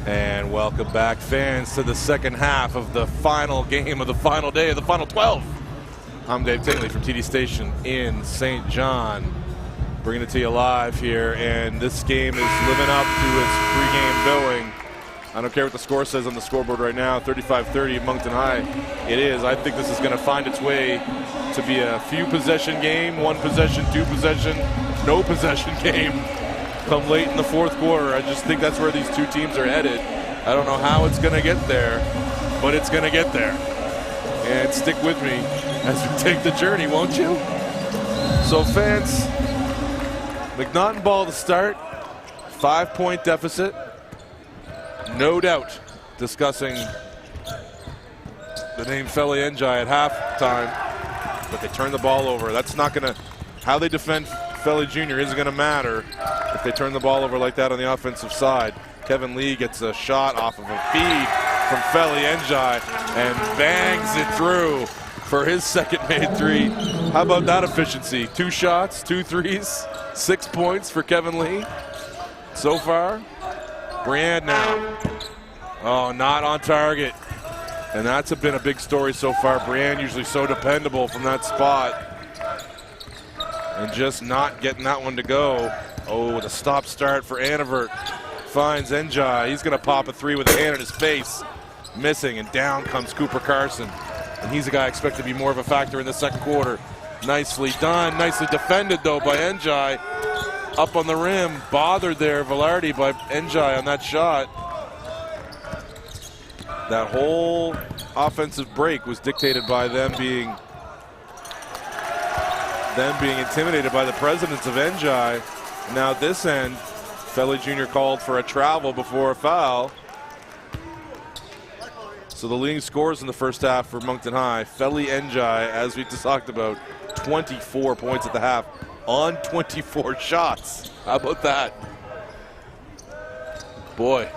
And welcome back, fans, to the second half of the final game of the final day of the final 12. I'm Dave Tingley from TD Station in St. John, bringing it to you live here, and this game is living up to its pregame billing. I don't care what the score says on the scoreboard right now, 35-30 Moncton High. It is. I think this is going to find its way to be a few possession game, one possession, two possession, no possession game come late in the fourth quarter. I just think that's where these two teams are headed. I don't know how it's going to get there, but it's going to get there. And stick with me as we take the journey, won't you? So fans, McNaughton ball to start, 5-point deficit. No doubt discussing the name Feli Njai at halftime, but they turn the ball over. That's not going to, how they defend Felly Jr. isn't going to matter if they turn the ball over like that on the offensive side. Kevin Lee gets a shot off of a feed from Felly Njai and bangs it through for his second made three. How about that efficiency? 2 shots, 2 threes, 6 points for Kevin Lee so far. Brand now. Oh, not on target. And that's been a big story so far. Brand usually so dependable from that spot. And just not getting that one to go. Oh, the stop start for Anavert. Finds Njai. He's going to pop a 3 with a hand in his face. Missing, and down comes Cooper Carson. And he's a guy I expect to be more of a factor in the second quarter. Nicely done. Nicely defended, though, by Njai. Up on the rim. Bothered there, Velarde, by Njai on that shot. That whole offensive break was dictated by them being intimidated by the presence of Njai. Now at this end, Felly Jr. called for a travel before a foul. So the leading scores in the first half for Moncton High, Felly Njai, as we just talked about, 24 points at the half on 24 shots. How about that? Boy.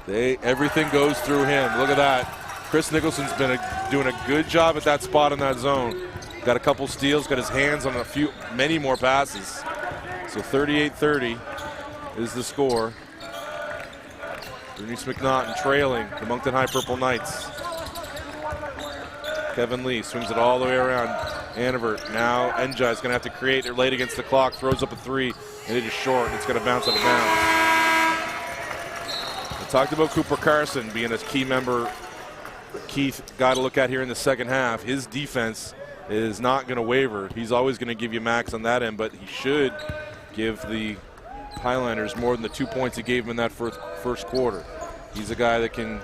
Everything goes through him. Look at that. Chris Nicholson's been doing a good job at that spot in that zone. Got a couple steals, got his hands on many more passes. So 38-30 is the score. Bernice McNaughton trailing the Moncton High Purple Knights. Kevin Lee swings it all the way around. Anavert. Now Njai is going to have to create. They're late against the clock. Throws up a 3, and it is short. And it's going to bounce out of bounds. Talked about Cooper Carson being a key member, Keith, got to look at here in the second half. His defense is not going to waver. He's always going to give you max on that end, but he should give the Highlanders more than the 2 points he gave them in that first quarter. He's a guy that can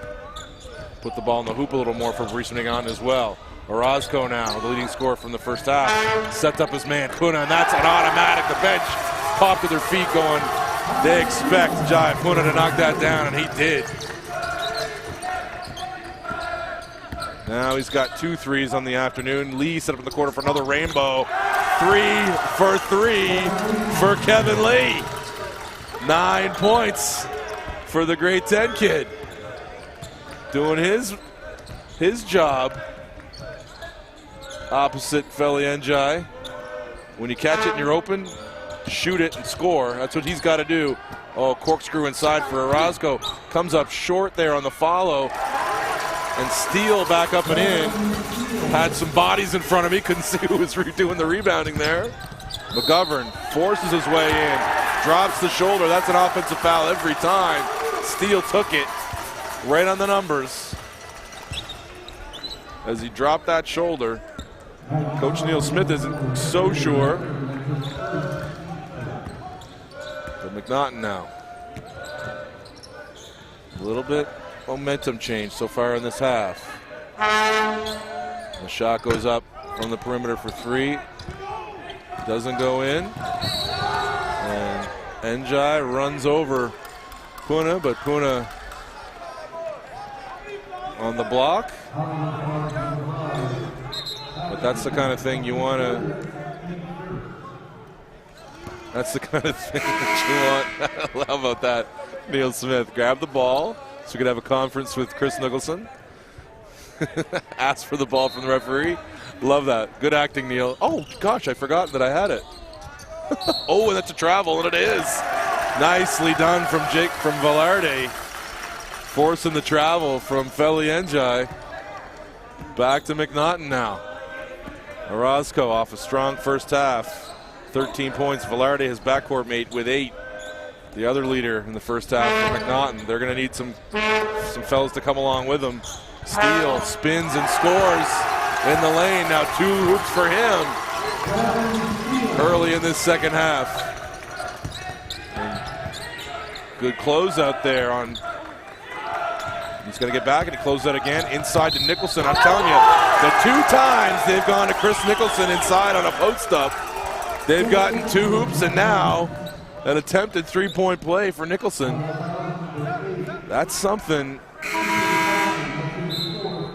put the ball in the hoop a little more for Maurice McNaughton as well. Orozco now, the leading scorer from the first half, sets up his man Puna, and that's an automatic. The bench popped to their feet going, they expect Jai Puna to knock that down, and he did. Now he's got 2 threes on the afternoon. Lee set up in the corner for another rainbow. 3 for 3 for Kevin Lee. 9 points for the grade 10 kid. Doing his job opposite Felly Njai. When you catch it and you're open, shoot it and score. That's what he's got to do. Oh, corkscrew inside for Orozco. Comes up short there on the follow. And Steele back up and in. Had some bodies in front of me. Couldn't see who was doing the rebounding there. McGovern forces his way in. Drops the shoulder. That's an offensive foul every time. Steele took it right on the numbers. As he dropped that shoulder. Coach Neil Smith isn't so sure. McNaughton now. A little bit momentum change so far in this half. The shot goes up from the perimeter for 3. Doesn't go in. And Njai runs over Puna, but Puna on the block. But that's the kind of thing you want to... That's the kind of thing that you want. How about that? Neil Smith, grab the ball so we could have a conference with Chris Nicholson. Ask for the ball from the referee. Love that. Good acting, Neil. Oh, gosh, I forgot that I had it. Oh, and that's a travel, and it is. Nicely done from Velarde. Forcing the travel from Felly Njai. Back to McNaughton now. Orozco off a strong first half. 13 points. Velarde, his backcourt mate, with 8. The other leader in the first half for McNaughton. They're going to need some fellas to come along with them. Steele spins and scores in the lane. Now 2 hoops for him early in this second half. And good closeout there on. He's going to get back, and he closes out again inside to Nicholson. I'm telling you, the 2 times they've gone to Chris Nicholson inside on a post-up, they've gotten 2 hoops, and now an attempted 3-point play for Nicholson. That's something.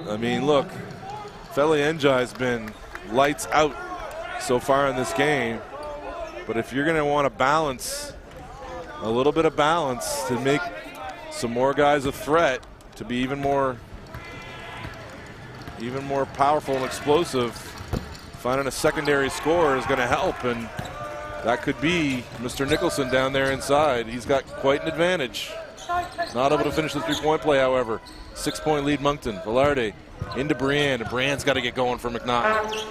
I mean, look, Felly Njai has been lights out so far in this game. But if you're going to want to balance, a little bit of balance to make some more guys a threat, to be even more powerful and explosive, finding a secondary scorer is going to help, and that could be Mr. Nicholson down there inside. He's got quite an advantage. Not able to finish the three-point play, however. 6-point lead Moncton. Velarde into Brienne. Brienne's got to get going for McNaughton.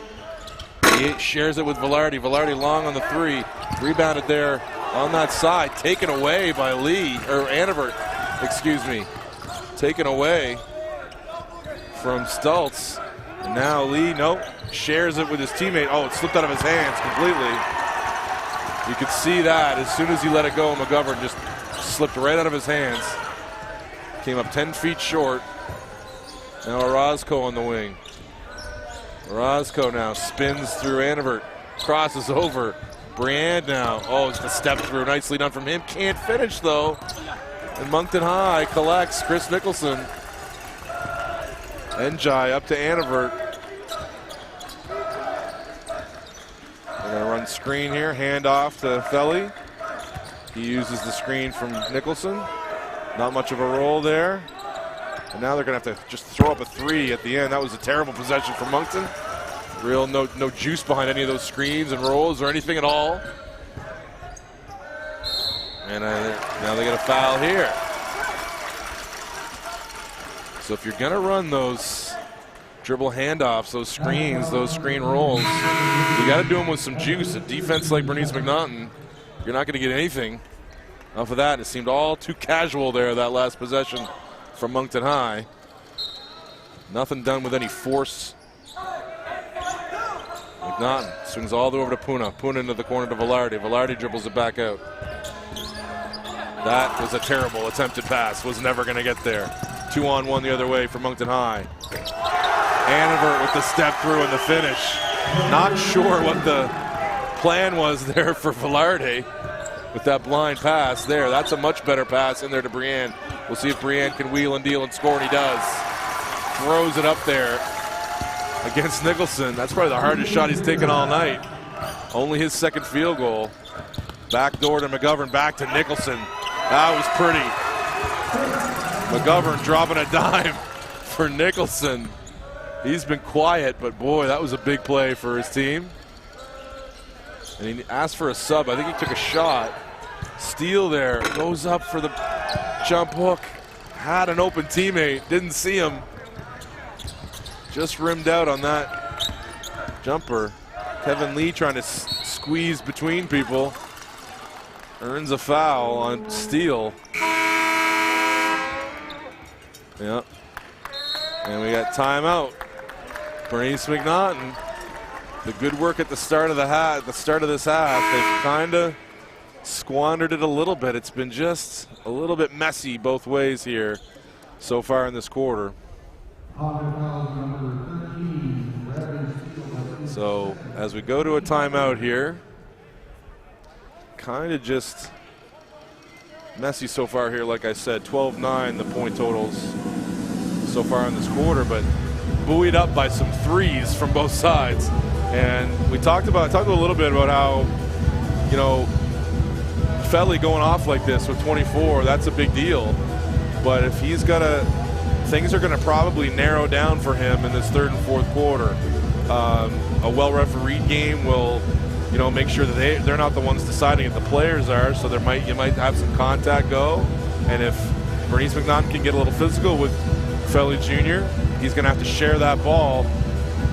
He shares it with Velarde. Velarde long on the three. Rebounded there on that side. Taken away by Lee, or Annevert, excuse me. Taken away from Stultz. And now Lee, nope, shares it with his teammate. Oh, it slipped out of his hands completely. You could see that as soon as he let it go, McGovern just slipped right out of his hands. Came up 10 feet short. Now Orozco on the wing. Orozco now spins through Annevert. Crosses over. Briand now. Oh, it's the step through. Nicely done from him. Can't finish though. And Moncton High collects Chris Nicholson. Njai up to Annevert. They're going to run screen here. Hand off to Felly. He uses the screen from Nicholson. Not much of a roll there. And now they're going to have to just throw up a three at the end. That was a terrible possession for Moncton. Real no juice behind any of those screens and rolls or anything at all. And now they get a foul here. So if you're going to run those dribble handoffs, those screens, those screen rolls, you got to do them with some juice. A defense like Bernice McNaughton, you're not going to get anything off of that. It seemed all too casual there, that last possession from Moncton High. Nothing done with any force. McNaughton swings all the way over to Puna. Puna into the corner to Velarde. Velarde dribbles it back out. That was a terrible attempted pass. Was never going to get there. 2-on-1 the other way for Moncton High. Annevert with the step through and the finish. Not sure what the plan was there for Velarde with that blind pass there. That's a much better pass in there to Brienne. We'll see if Brienne can wheel and deal and score, and he does. Throws it up there against Nicholson. That's probably the hardest shot he's taken all night. Only his second field goal. Back door to McGovern, back to Nicholson. That was pretty. McGovern dropping a dime for Nicholson. He's been quiet, but boy, that was a big play for his team. And he asked for a sub. I think he took a shot. Steal there, goes up for the jump hook. Had an open teammate, didn't see him. Just rimmed out on that jumper. Kevin Lee trying to squeeze between people. Earns a foul on steal. Yep. And we got timeout. Bernice McNaughton. The good work at the start of this half. They've kind of squandered it a little bit. It's been just a little bit messy both ways here so far in this quarter. So as we go to a timeout here, kind of just messy so far here. Like I said, 12-9 the point totals so far in this quarter, but buoyed up by some threes from both sides. And we talked a little bit about how, you know, Felly going off like this with 24, that's a big deal. But if he's got things are going to probably narrow down for him in this third and fourth quarter. A well-refereed game will, you know, make sure that they're not the ones deciding it. The players are, so you might have some contact go. And if Bernice McNaughton can get a little physical with Felly Jr., he's going to have to share that ball.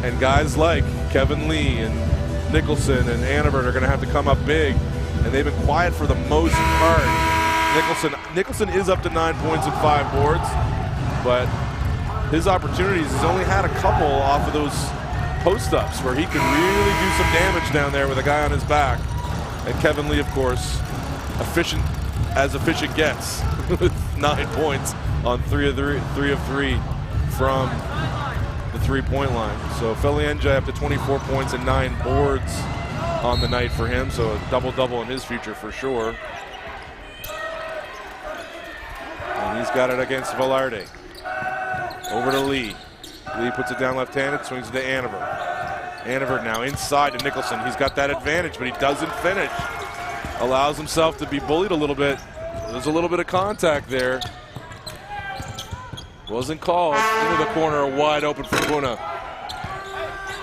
And guys like Kevin Lee and Nicholson and Annevert are going to have to come up big. And they've been quiet for the most part. Nicholson is up to 9 points and 5 boards, but his opportunities, he's only had a couple off of those post-ups where he could really do some damage down there with a guy on his back. And Kevin Lee, of course, efficient gets with 9 points on 3 of 3 from the three-point line. So Felly Njai up to 24 points and 9 boards on the night for him, so a double-double in his future for sure. And he's got it against Velarde. Over to Lee. Lee puts it down left-handed, swings it to Annevert. Annevert now inside to Nicholson. He's got that advantage, but he doesn't finish. Allows himself to be bullied a little bit. There's a little bit of contact there. Wasn't called. Into the corner, wide open for Puna.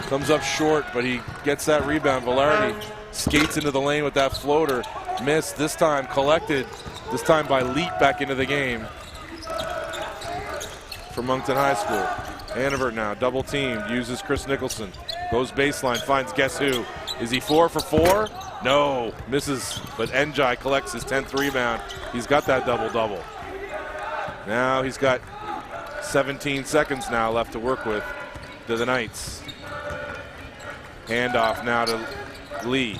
Comes up short, but he gets that rebound. Velarde skates into the lane with that floater. Missed, this time collected. This time by Leet back into the game for Moncton High School. Annevert now, double teamed, uses Chris Nicholson. Goes baseline, finds guess who. Is he 4 for 4? No, misses, but Njai collects his 10th rebound. He's got that double-double. Now he's got 17 seconds now left to work with to the Knights. Handoff now to Lee.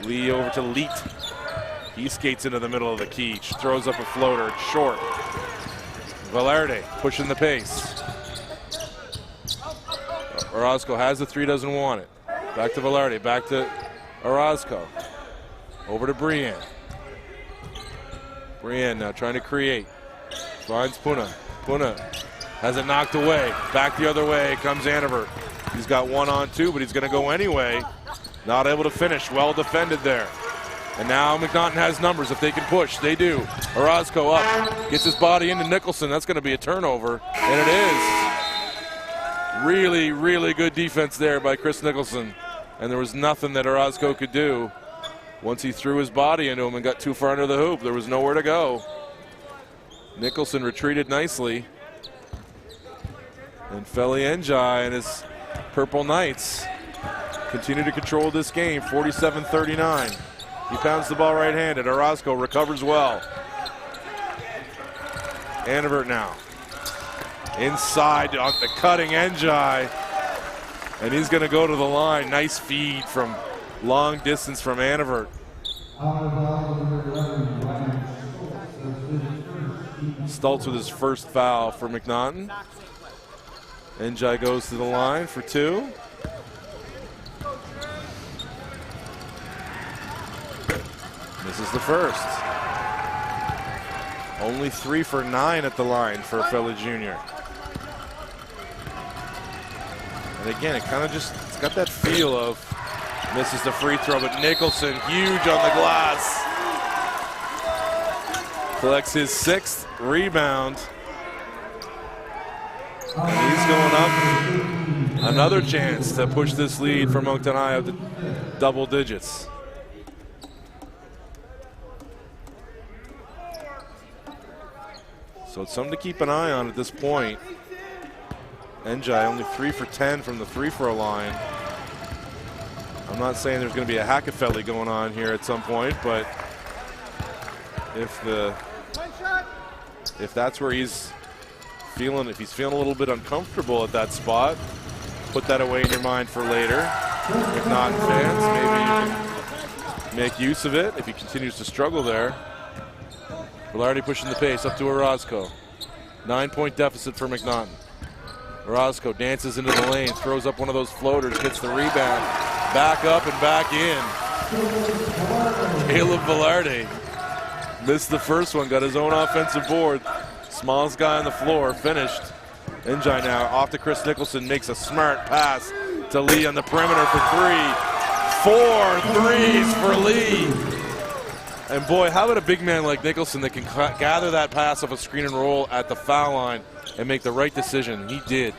Lee over to Leet. He skates into the middle of the key, throws up a floater, it's short. Velarde pushing the pace. Orozco has the three, doesn't want it. Back to Velarde, back to Orozco. Over to Brienne. Brienne now trying to create. Finds Puna. Puna has it knocked away. Back the other way comes Annevert. He's got 1-on-2, but he's going to go anyway. Not able to finish. Well defended there. And now McNaughton has numbers. If they can push, they do. Orozco up. Gets his body into Nicholson. That's going to be a turnover. And it is. Really, really good defense there by Chris Nicholson. And there was nothing that Orozco could do. Once he threw his body into him and got too far under the hoop, there was nowhere to go. Nicholson retreated nicely. And Feli Njai and his Purple Knights continue to control this game, 47-39. He pounds the ball right-handed. Orozco recovers well. Annevert now. Inside on the cutting Njai. And he's going to go to the line. Nice feed from long distance from Annevert. Stultz with his first foul for McNaughton. Njai goes to the line for 2. Misses the first. Only 3 for 9 at the line for Feli Jr. And again, it kind of just, it's got that feel of misses the free throw, but Nicholson huge on the glass. Collects his 6th rebound. And he's going up. Another chance to push this lead for Moncton High up to double digits. So it's something to keep an eye on at this point. Njai only 3 for 10 from the free throw line. I'm not saying there's going to be a Hackafelli going on here at some point, but if that's where he's feeling, if he's feeling a little bit uncomfortable at that spot, put that away in your mind for later. If not, fans, maybe you can make use of it if he continues to struggle there. Velarde pushing the pace up to Orozco. 9-point deficit for McNaughton. Orozco dances into the lane, throws up one of those floaters, gets the rebound. Back up and back in. Caleb Velarde missed the first one, got his own offensive board. Smallest guy on the floor, finished. Njai now off to Chris Nicholson, makes a smart pass to Lee on the perimeter for 3. 4 threes for Lee. And boy, how about a big man like Nicholson that can gather that pass off a screen and roll at the foul line and make the right decision. He did.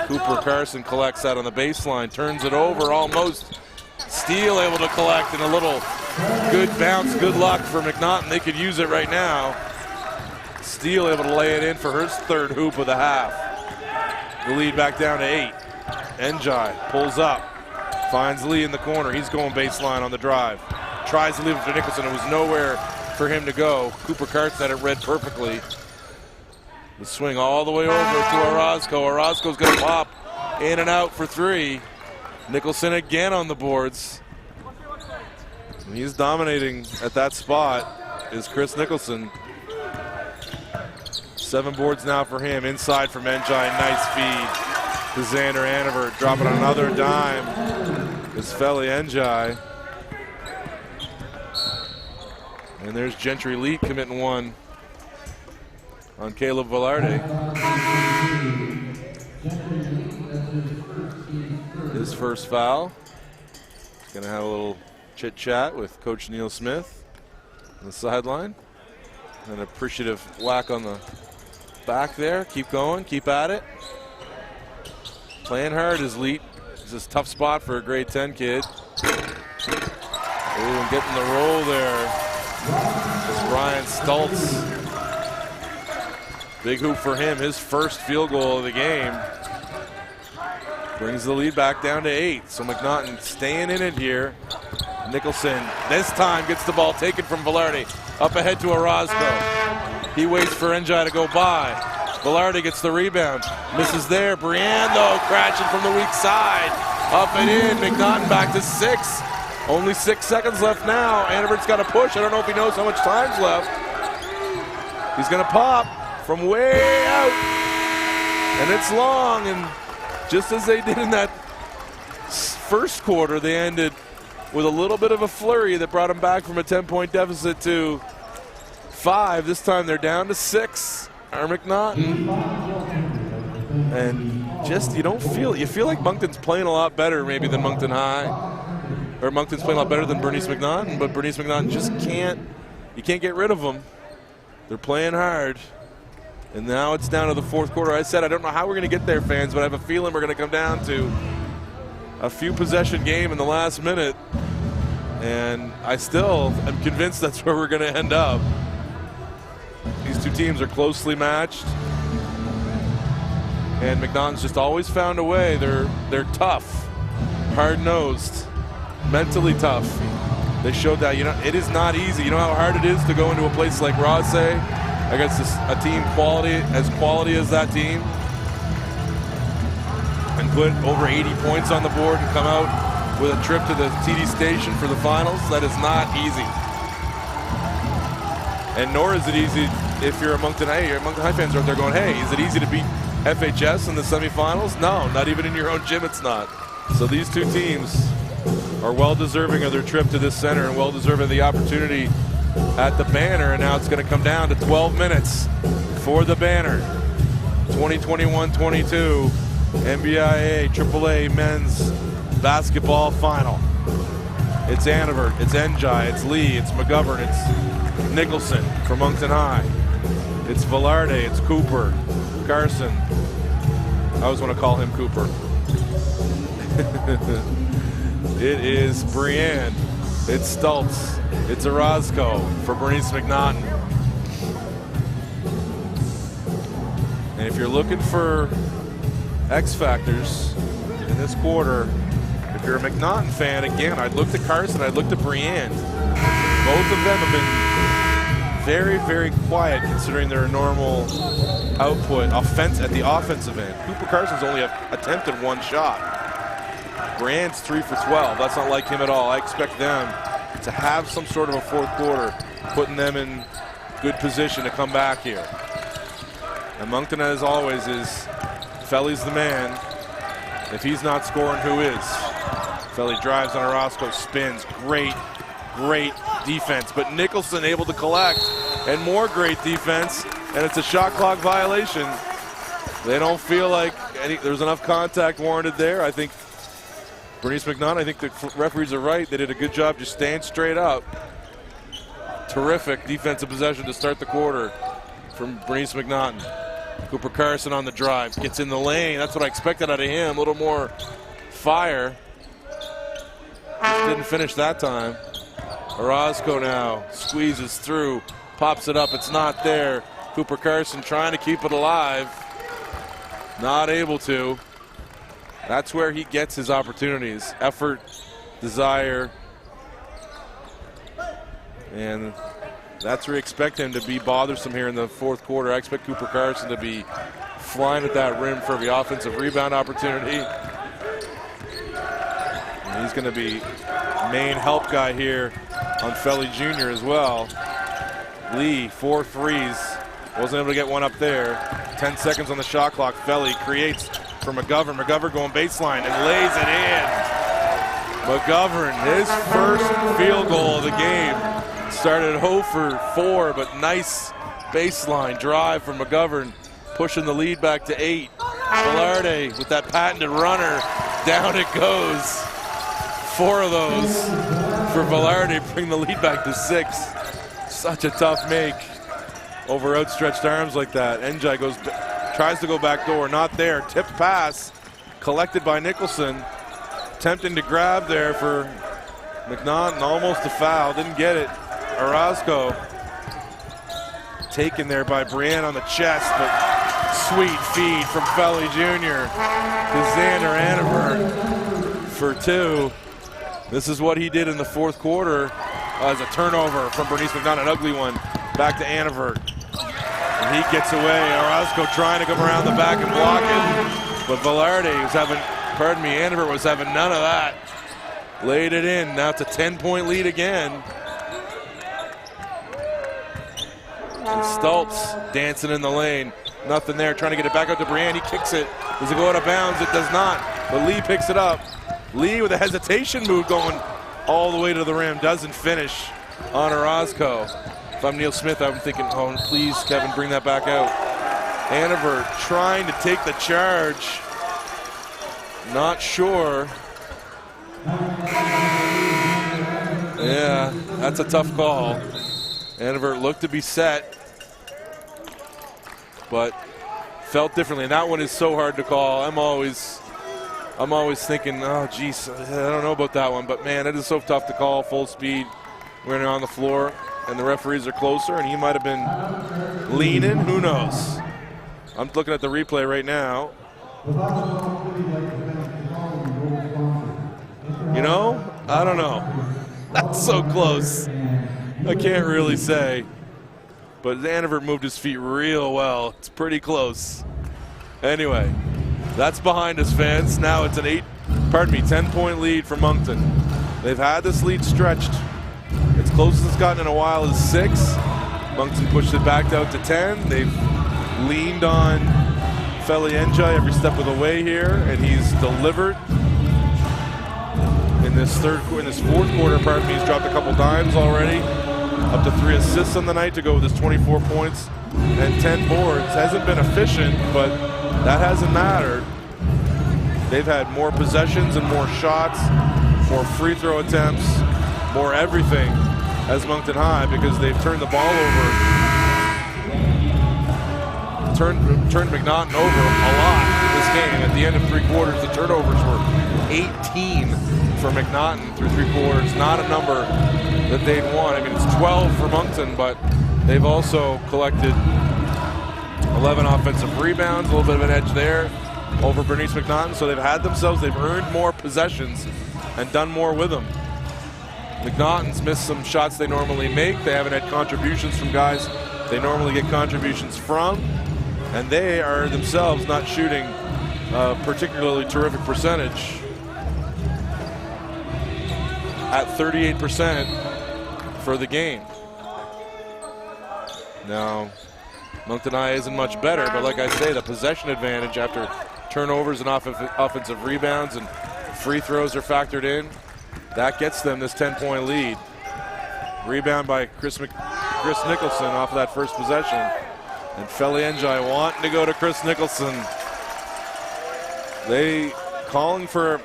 Cooper Carson collects that on the baseline, turns it over almost. Steele able to collect, and a little good bounce, good luck for McNaughton. They could use it right now. Steele able to lay it in for his 3rd hoop of the half. The lead back down to 8. Njai pulls up, finds Lee in the corner. He's going baseline on the drive. Tries to leave it to Nicholson. It was nowhere for him to go. Cooper Carson had it read perfectly. The swing all the way over to Orozco. Orozco's going to pop in and out for 3. Nicholson again on the boards. And he's dominating at that spot is Chris Nicholson. 7 boards now for him. Inside from Njai. Nice feed to Xander Annevert. Dropping another dime is Feli Njai. And there's Gentry Lee committing 1 on Caleb Velarde. his first foul. He's going to have a little chit-chat with Coach Neil Smith on the sideline. An appreciative whack on the back there. Keep going, keep at it. Playing hard is Leet. It's a tough spot for a grade 10 kid. Ooh, and getting the roll there is Ryan Stultz. Big hoop for him, his first field goal of the game. Brings the lead back down to 8. So McNaughton staying in it here. Nicholson this time gets the ball taken from Velarde. Up ahead to Orozco. He waits for Njai to go by. Velarde gets the rebound. Misses there. Briand though crashing from the weak side. Up and in. McNaughton back to 6. Only 6 seconds left now. Annivert's got to push. I don't know if he knows how much time's left. He's going to pop from way out. And it's long. And just as they did in that first quarter, they ended with a little bit of a flurry that brought them back from a 10-point deficit to 5. This time they're down to 6. McNaughton. And just, you feel like Moncton's playing a lot better maybe than Moncton High. Or Moncton's playing a lot better than Bernice McNaughton, but Bernice McNaughton just you can't get rid of them. They're playing hard. And now it's down to the fourth quarter. I said I don't know how we're going to get there, fans, but I have a feeling we're going to come down to a few possession game in the last minute. And I still am convinced that's where we're going to end up. These two teams are closely matched. And McNaughton's just always found a way. They're tough, hard-nosed, mentally tough. They showed that, it is not easy. You know how hard it is to go into a place like Rothsay against a team quality as that team and put over 80 points on the board and come out with a trip to the TD station for the finals? That is not easy. And nor is it easy if you're a Moncton High. Your Moncton High fans are out there going, hey, is it easy to beat FHS in the semifinals? No, not even in your own gym it's not. So these two teams are well deserving of their trip to this center and well deserving of the opportunity at the banner. And now it's going to come down to 12 minutes for the banner. 2021-22 NBIAA AAA men's basketball final. It's Annivert, it's Njai, it's Lee, it's McGovern, it's Nicholson from Moncton High. It's Velarde, it's Cooper, Carson. I always want to call him Cooper. It is Briand, it's Stultz, it's Orozco for Bernice McNaughton. And if you're looking for X factors in this quarter, if you're a McNaughton fan, again, I'd look to Carson, I'd look to Briand. Both of them have been very, very quiet considering their normal output at the offensive end. Cooper Carson's only attempted one shot. Briand's 3 for 12. That's not like him at all. I expect them to have some sort of a fourth quarter, putting them in good position to come back here. And Moncton, as always, is Felly's the man. If he's not scoring, who is? Felly drives on Orozco, spins. Great defense. But Nicholson able to collect, and more great defense, and it's a shot clock violation. They don't feel like there's enough contact warranted there. I think Bernice McNaughton, I think the referees are right. They did a good job just staying straight up. Terrific defensive possession to start the quarter from Bernice McNaughton. Cooper Carson on the drive, gets in the lane. That's what I expected out of him. A little more fire. Just didn't finish that time. Orozco now squeezes through, pops it up. It's not there. Cooper Carson trying to keep it alive. Not able to. That's where he gets his opportunities. Effort, desire. And that's where you expect him to be bothersome here in the fourth quarter. I expect Cooper Carson to be flying at that rim for the offensive rebound opportunity. And he's going to be main help guy here on Felly Jr. as well. Lee, 4 threes. Wasn't able to get one up there. 10 seconds on the shot clock. Felly creates for McGovern. McGovern going baseline and lays it in. McGovern, his first field goal of the game. Started 0 for 4, but nice baseline drive from McGovern, pushing the lead back to 8. Velarde with that patented runner Down it goes. 4 of those for Velarde, bring the lead back to 6. Such a tough make over outstretched arms like that. Njai tries to go back door, not there. Tipped pass, collected by Nicholson. Attempting to grab there for McNaughton, almost a foul, didn't get it. Orozco taken there by Brienne on the chest, but sweet feed from Felly Jr. to Xander Annenberg for 2. This is what he did in the 4th quarter as a turnover from Bernice McNaughton, an ugly one, back to Annenberg. And he gets away. Orozco trying to come around the back and block it, but Velarde was having, Annenberg was having none of that. Laid it in. Now it's a 10-point lead again. And Stultz dancing in the lane. Nothing there. Trying to get it back out to Brienne. He kicks it. Does it go out of bounds? It does not. But Lee picks it up. Lee with a hesitation move going all the way to the rim. Doesn't finish on Orozco. If I'm Neil Smith, I'm thinking, oh, please, Kevin, bring that back out. Annenberg trying to take the charge. Not sure. Yeah, that's a tough call. Annenberg looked to be set, but felt differently. And that one is so hard to call. I'm always thinking, oh, geez, I don't know about that one. But, man, it is so tough to call full speed when you're on the floor and the referees are closer, and he might have been leaning. Who knows? I'm looking at the replay right now. You know, I don't know. That's so close. I can't really say. But Annenberg moved his feet real well. It's pretty close. Anyway, that's behind us, fans. Now it's an 10-point lead for Moncton. They've had this lead stretched. It's closest it's gotten in a while is 6. Moncton pushed it back out to 10. They've leaned on Felly Njai every step of the way here, and he's delivered. In this 4th quarter, he's dropped a couple dimes already. Up to 3 assists on the night to go with his 24 points and 10 boards. Hasn't been efficient, but that hasn't mattered. They've had more possessions and more shots, more free throw attempts, more everything as Moncton High, because they've turned the ball over. Turned McNaughton over a lot in this game. At the end of 3 quarters, the turnovers were 18 for McNaughton through 3 quarters. Not a number that they'd want. I mean, it's 12 for Moncton, but they've also collected 11 offensive rebounds, a little bit of an edge there over Bernice McNaughton. So they've earned more possessions and done more with them. McNaughton's missed some shots they normally make. They haven't had contributions from guys they normally get contributions from. And they are themselves not shooting a particularly terrific percentage. At 38% for the game. Now, Moncton High isn't much better, but like I say, the possession advantage after turnovers and offensive rebounds and free throws are factored in. That gets them this 10-point lead. Rebound by Chris Nicholson off of that first possession. And Felly Njai wanting to go to Chris Nicholson. They calling for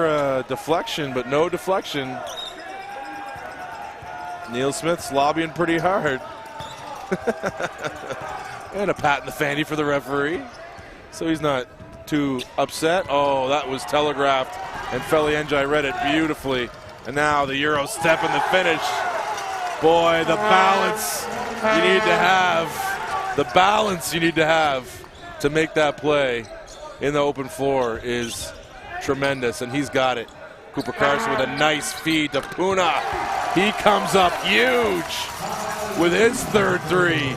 a deflection, but no deflection. Neil Smith's lobbying pretty hard. And a pat in the fanny for the referee. So he's not too upset. Oh, that was telegraphed. And Felly Njai read it beautifully. And now the Euro step and the finish. Boy, the balance you need to have. The balance you need to have to make that play in the open floor is tremendous, and he's got it. Cooper Carson with a nice feed to Puna. He comes up huge with his 3rd 3.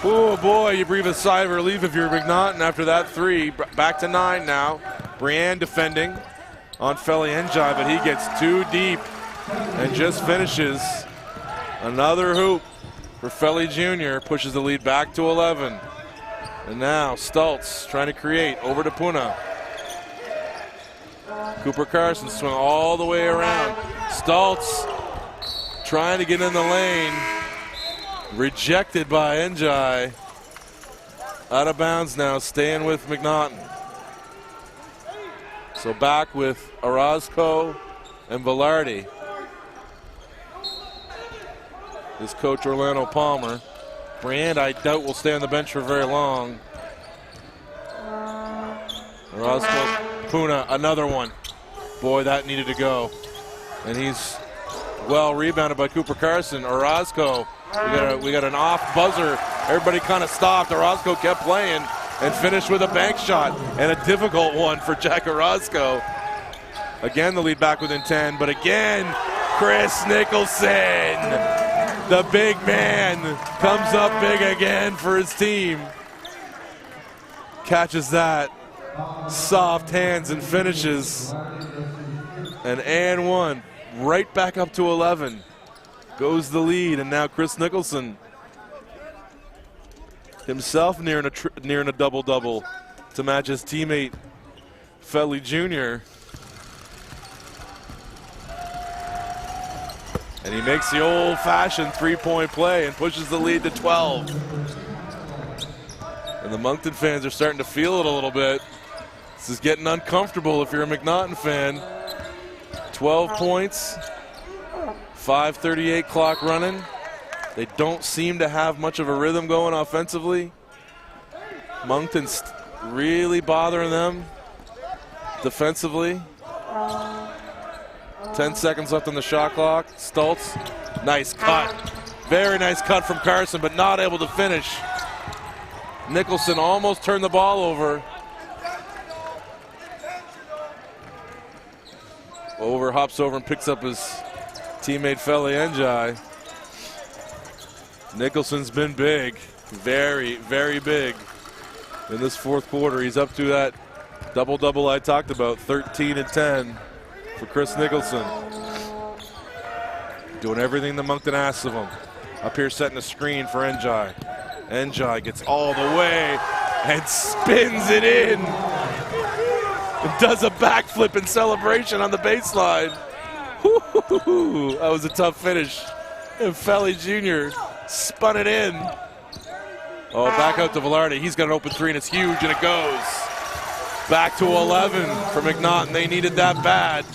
Oh boy, you breathe a sigh of relief if you're McNaughton after that 3. Back to 9 now. Brienne defending on Felly Njai, but he gets too deep and just finishes. Another hoop for Felly Jr. Pushes the lead back to 11. And now Stultz trying to create over to Puna. Cooper Carson swing all the way around. Stultz trying to get in the lane. Rejected by Njai. Out of bounds now, staying with McNaughton. So back with Orozco and Velarde. This coach Orlando Palmer. Brand, I doubt, will stay on the bench for very long. Orozco, Puna, another one. Boy, that needed to go. And he's well rebounded by Cooper Carson. Orozco, we got an off buzzer. Everybody kind of stopped. Orozco kept playing and finished with a bank shot, and a difficult one for Jack Orozco. Again, the lead back within 10, but again, Chris Nicholson, the big man, comes up big again for his team. Catches that, soft hands and finishes. And one, right back up to 11. Goes the lead, and now Chris Nicholson himself nearing a double-double to match his teammate Felly Jr. And he makes the old-fashioned three-point play and pushes the lead to 12. And the Moncton fans are starting to feel it a little bit. This is getting uncomfortable if you're a McNaughton fan. 12 points, 5:38 clock running. They don't seem to have much of a rhythm going offensively. Moncton's really bothering them defensively. 10 seconds left on the shot clock. Stultz, nice cut. Very nice cut from Carson, but not able to finish. Nicholson almost turned the ball over. Hops over and picks up his teammate Felly Njai. Nicholson's been big, very, very big in this fourth quarter. He's up to that double-double I talked about, 13 and 10 for Chris Nicholson. Doing everything the Moncton asks of him. Up here setting a screen for Njai. Njai gets all the way and spins it in. And does a backflip in celebration on the baseline. That was a tough finish. And Felly Jr. spun it in. Oh, back out to Velarde. He's got an open three, and it's huge, and it goes. Back to 11 for McNaughton. They needed that bad.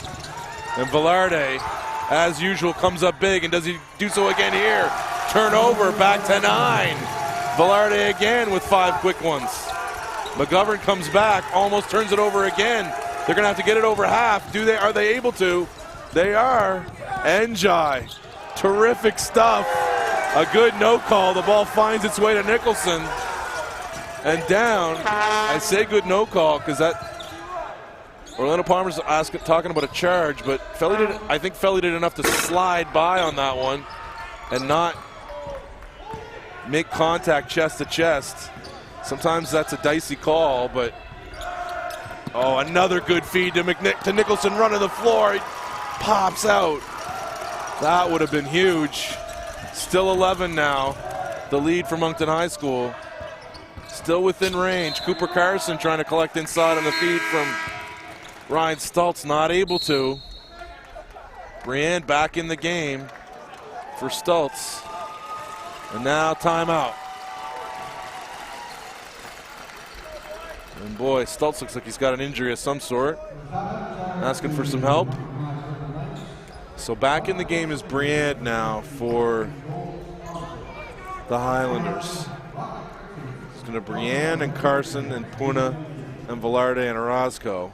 And Velarde, as usual, comes up big, and does he do so again here? Turnover, back to 9. Velarde again with 5 quick ones. McGovern comes back, almost turns it over again. They're going to have to get it over half. Are they able to? They are. Njai, terrific stuff. A good no call. The ball finds its way to Nicholson. And down. I say good no call because that Orlando Palmer's talking about a charge, but I think Felly did enough to slide by on that one and not make contact chest to chest. Sometimes that's a dicey call, but oh, another good feed to Nicholson running the floor. He pops out. That would have been huge. Still 11 now. The lead for Moncton High School. Still within range. Cooper Carson trying to collect inside on the feed from Ryan Stultz. Not able to. Brienne back in the game for Stultz. And now timeout. And boy, Stultz looks like he's got an injury of some sort. Asking for some help. So back in the game is Briand now for the Highlanders. It's going to Briand and Carson and Puna and Velarde and Orozco.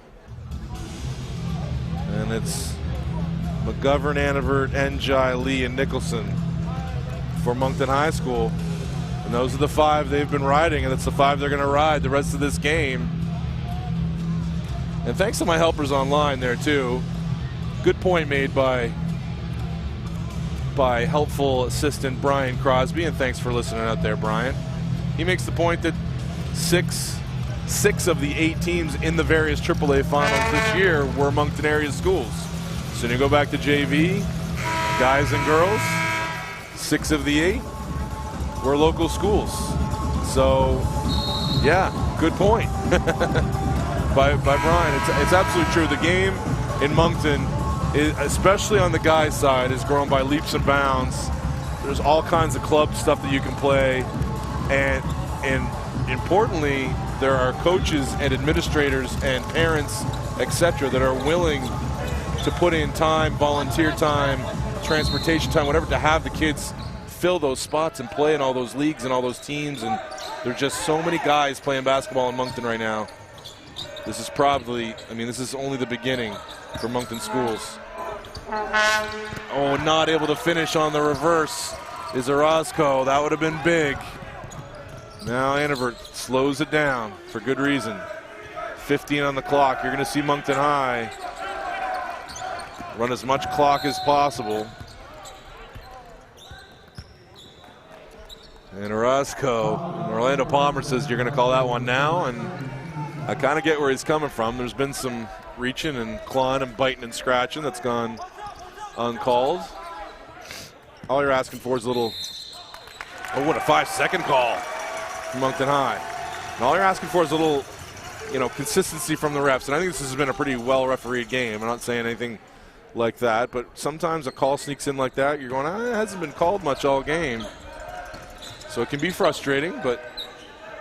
And it's McGovern, Annivert, Njai, Lee, and Nicholson for Moncton High School. And those are the 5 they've been riding, and it's the 5 they're going to ride the rest of this game. And thanks to my helpers online there, too. Good point made by helpful assistant Brian Crosby, and thanks for listening out there, Brian. He makes the point that six of the 8 teams in the various AAA finals this year were Moncton area schools. So you go back to JV, guys and girls, 6 of the 8 were local schools. So, yeah, good point by Brian. It's absolutely true. The game in Moncton, especially on the guys' side, has grown by leaps and bounds. There's all kinds of club stuff that you can play, and importantly, there are coaches and administrators and parents etc., that are willing to put in time, volunteer time, transportation time, whatever, to have the kids fill those spots and play in all those leagues and all those teams. And there's just so many guys playing basketball in Moncton right now. This is probably, I mean, this is only the beginning for Moncton schools. Oh, not able to finish on the reverse is Orozco. That would have been big. Now Annevert slows it down for good reason. 15 on the clock. You're going to see Moncton High run as much clock as possible. And Orozco, Orlando Palmer says you're going to call that one now, and I kind of get where he's coming from. There's been some reaching and clawing and biting and scratching that's gone uncalled. All you're asking for is a little, oh, what a 5-second call from Moncton High. And all you're asking for is a little, you know, consistency from the refs. And I think this has been a pretty well refereed game. I'm not saying anything like that, but sometimes a call sneaks in like that. You're going, it hasn't been called much all game. So it can be frustrating, but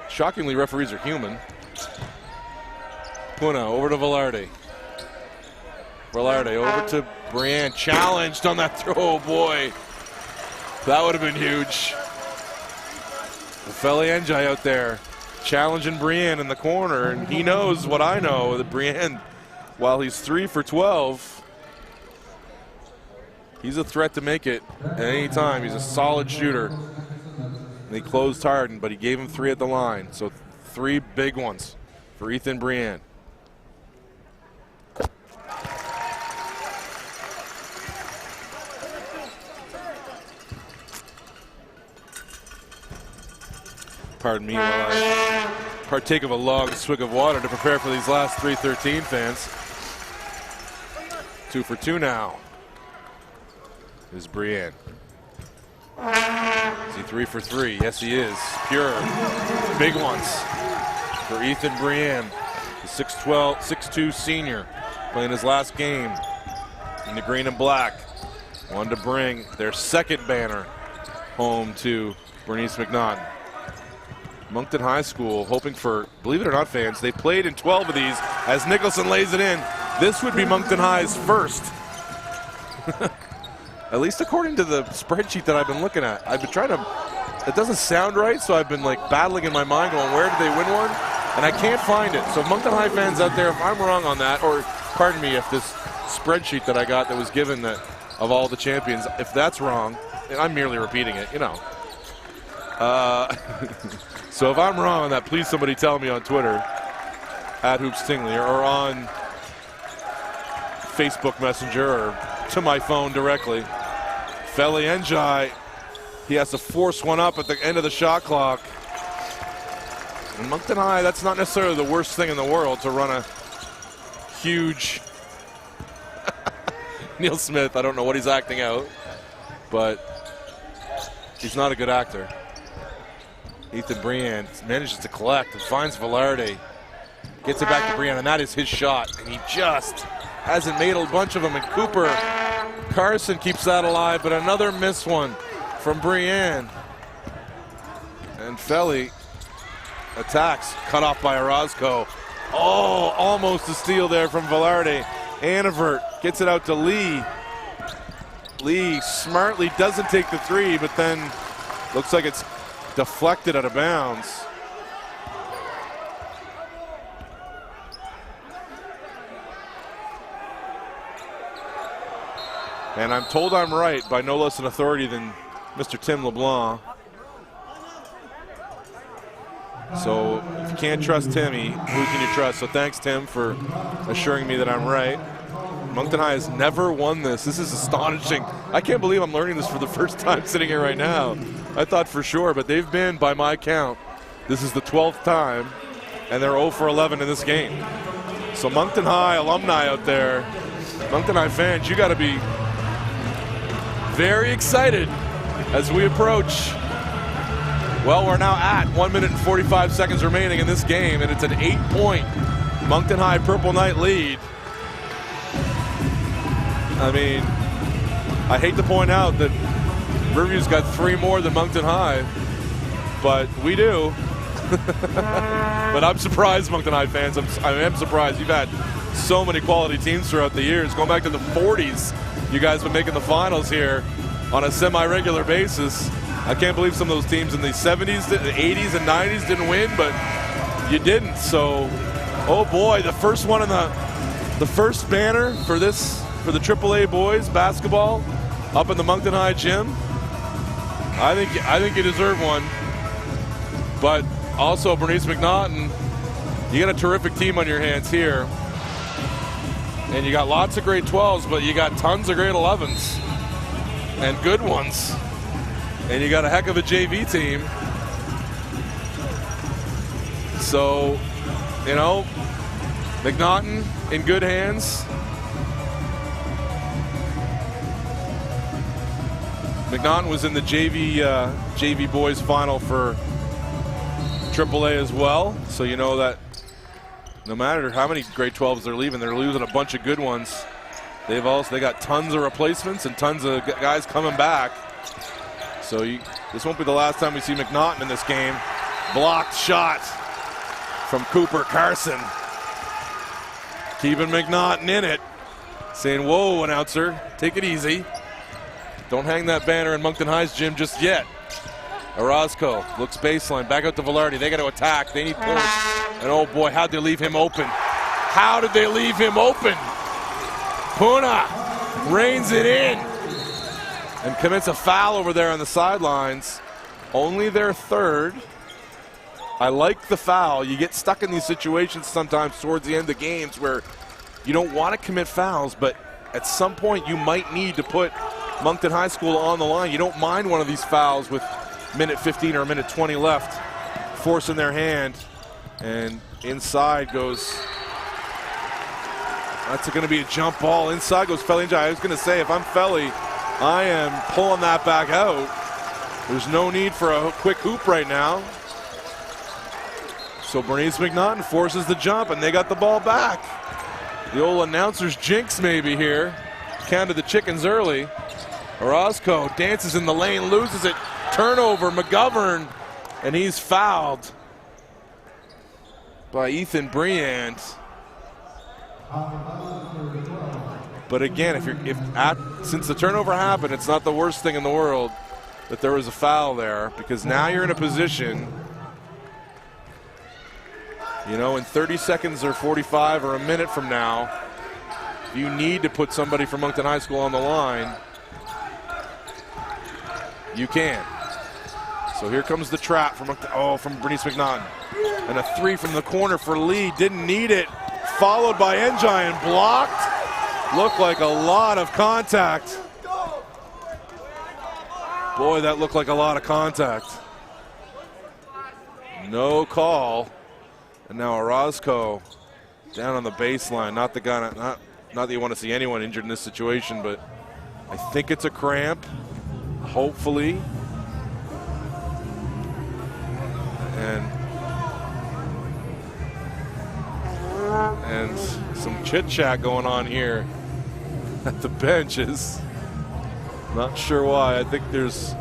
shockingly, referees are human. Puna over to Velarde. Velarde over to Brienne. Challenged on that throw. Oh boy, that would have been huge. Feli Njai out there challenging Brienne in the corner, and he knows what I know, that Brienne, while he's 3 for 12, he's a threat to make it at any time. He's a solid shooter. And he closed hard, but he gave him 3 at the line. So 3 big ones for Ethan Brienne. Pardon me while I partake of a long swig of water to prepare for these last 3:13 fans. 2 for 2 now is Brienne. Is he 3 for 3? Yes, he is. Pure. Big ones for Ethan Brienne, the 6'12", 6'2" senior, playing his last game in the green and black. Wanted to bring their second banner home to Bernice McNaughton. Moncton High School hoping for, believe it or not, fans, they played in 12 of these. As Nicholson lays it in, this would be Moncton High's first. At least according to the spreadsheet that I've been looking at. I've been trying to, it doesn't sound right, so I've been like battling in my mind going, where did they win one? And I can't find it. So Moncton High fans out there, if I'm wrong on that, or pardon me, if this spreadsheet that I got that was given that of all the champions, if that's wrong, and I'm merely repeating it, you know. So if I'm wrong on that, please somebody tell me on Twitter, @HoopsTingley, or on Facebook Messenger, or to my phone directly. Feli Njai, he has to force one up at the end of the shot clock. And Moncton High, that's not necessarily the worst thing in the world to run a huge Neil Smith. I don't know what he's acting out, but he's not a good actor. Ethan Brienne manages to collect and finds Velarde. Gets it back to Brienne, and that is his shot. And he just hasn't made a bunch of them. And Cooper Carson keeps that alive, but another missed one from Brienne. And Feli attacks, cut off by Orozco. Oh, almost a steal there from Velarde. Annevert gets it out to Lee. Lee smartly doesn't take the 3, but then looks like it's deflected out of bounds. And I'm told I'm right by no less an authority than Mr. Tim LeBlanc. So if you can't trust Timmy, who can you trust? So thanks, Tim, for assuring me that I'm right. Moncton High has never won this. This is astonishing. I can't believe I'm learning this for the first time sitting here right now. I thought for sure, but they've been, by my count, this is the 12th time, and they're 0 for 11 in this game. So Moncton High alumni out there, Moncton High fans, you got to be very excited as we approach. Well, we're now at 1 minute and 45 seconds remaining in this game, and it's an 8-point Moncton High Purple Knight lead. I mean, I hate to point out that Riverview's got 3 more than Moncton High, but we do. But I'm surprised, Moncton High fans. I am surprised. You've had so many quality teams throughout the years. Going back to the 40s, you guys have been making the finals here on a semi-regular basis. I can't believe some of those teams in the 70s, the 80s, and 90s didn't win, but you didn't. So, oh boy, the first one in the first banner for the AAA boys basketball up in the Moncton High gym. I think you deserve one. But also, Bernice McNaughton, you got a terrific team on your hands here. And you got lots of grade 12s, but you got tons of grade 11s and good ones. And you got a heck of a JV team. So, you know, McNaughton in good hands. McNaughton was in the JV boys final for AAA as well. So you know that no matter how many grade 12s they're losing a bunch of good ones. They got tons of replacements and tons of guys coming back. So this won't be the last time we see McNaughton in this game. Blocked shot from Cooper Carson. Keeping McNaughton in it. Saying, whoa, announcer, take it easy. Don't hang that banner in Moncton High's gym just yet. Orozco looks baseline, back out to Velarde. They got to attack. They need points. And oh boy, how'd they leave him open? How did they leave him open? Puna reins it in and commits a foul over there on the sidelines. Only their third. I like the foul. You get stuck in these situations sometimes towards the end of games where you don't want to commit fouls, but at some point you might need to put Moncton High School on the line. You don't mind one of these fouls with minute 15 or minute 20 left, forcing their hand, and inside goes, that's going to be a jump ball. Inside goes Felly Njai. I was going to say, if I'm Felly, I am pulling that back out. There's no need for a quick hoop right now. So Bernice McNaughton forces the jump, and they got the ball back. The old announcer's jinx maybe here. Counted the chickens early. Orozco dances in the lane, loses it. Turnover, McGovern, and he's fouled by Ethan Briand. But again, since the turnover happened, it's not the worst thing in the world that there was a foul there, because now you're in a position, you know, in 30 seconds or 45 or a minute from now, you need to put somebody from Moncton High School on the line. You can. So here comes the trap from Bernice McNaughton. And a three from the corner for Lee. Didn't need it. Followed by Njai and blocked. Looked like a lot of contact. Boy, that looked like a lot of contact. No call. And now Orozco down on the baseline. Not that you want to see anyone injured in this situation, but I think it's a cramp. Hopefully. And some chit-chat going on here at the benches. Not sure why. I think there's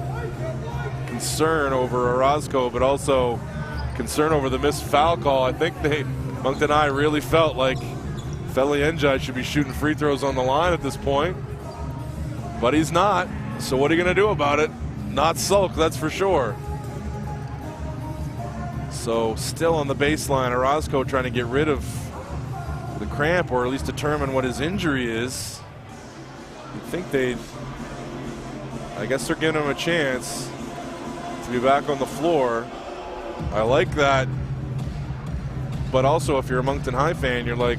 concern over Orozco, but also concern over the missed foul call. I think Moncton High really felt like Felly Njai should be shooting free throws on the line at this point. But he's not. So what are you going to do about it? Not sulk, that's for sure. So still on the baseline, Orozco trying to get rid of the cramp, or at least determine what his injury is. You'd think I guess they're giving him a chance to be back on the floor. I like that. But also, if you're a Moncton High fan, you're like,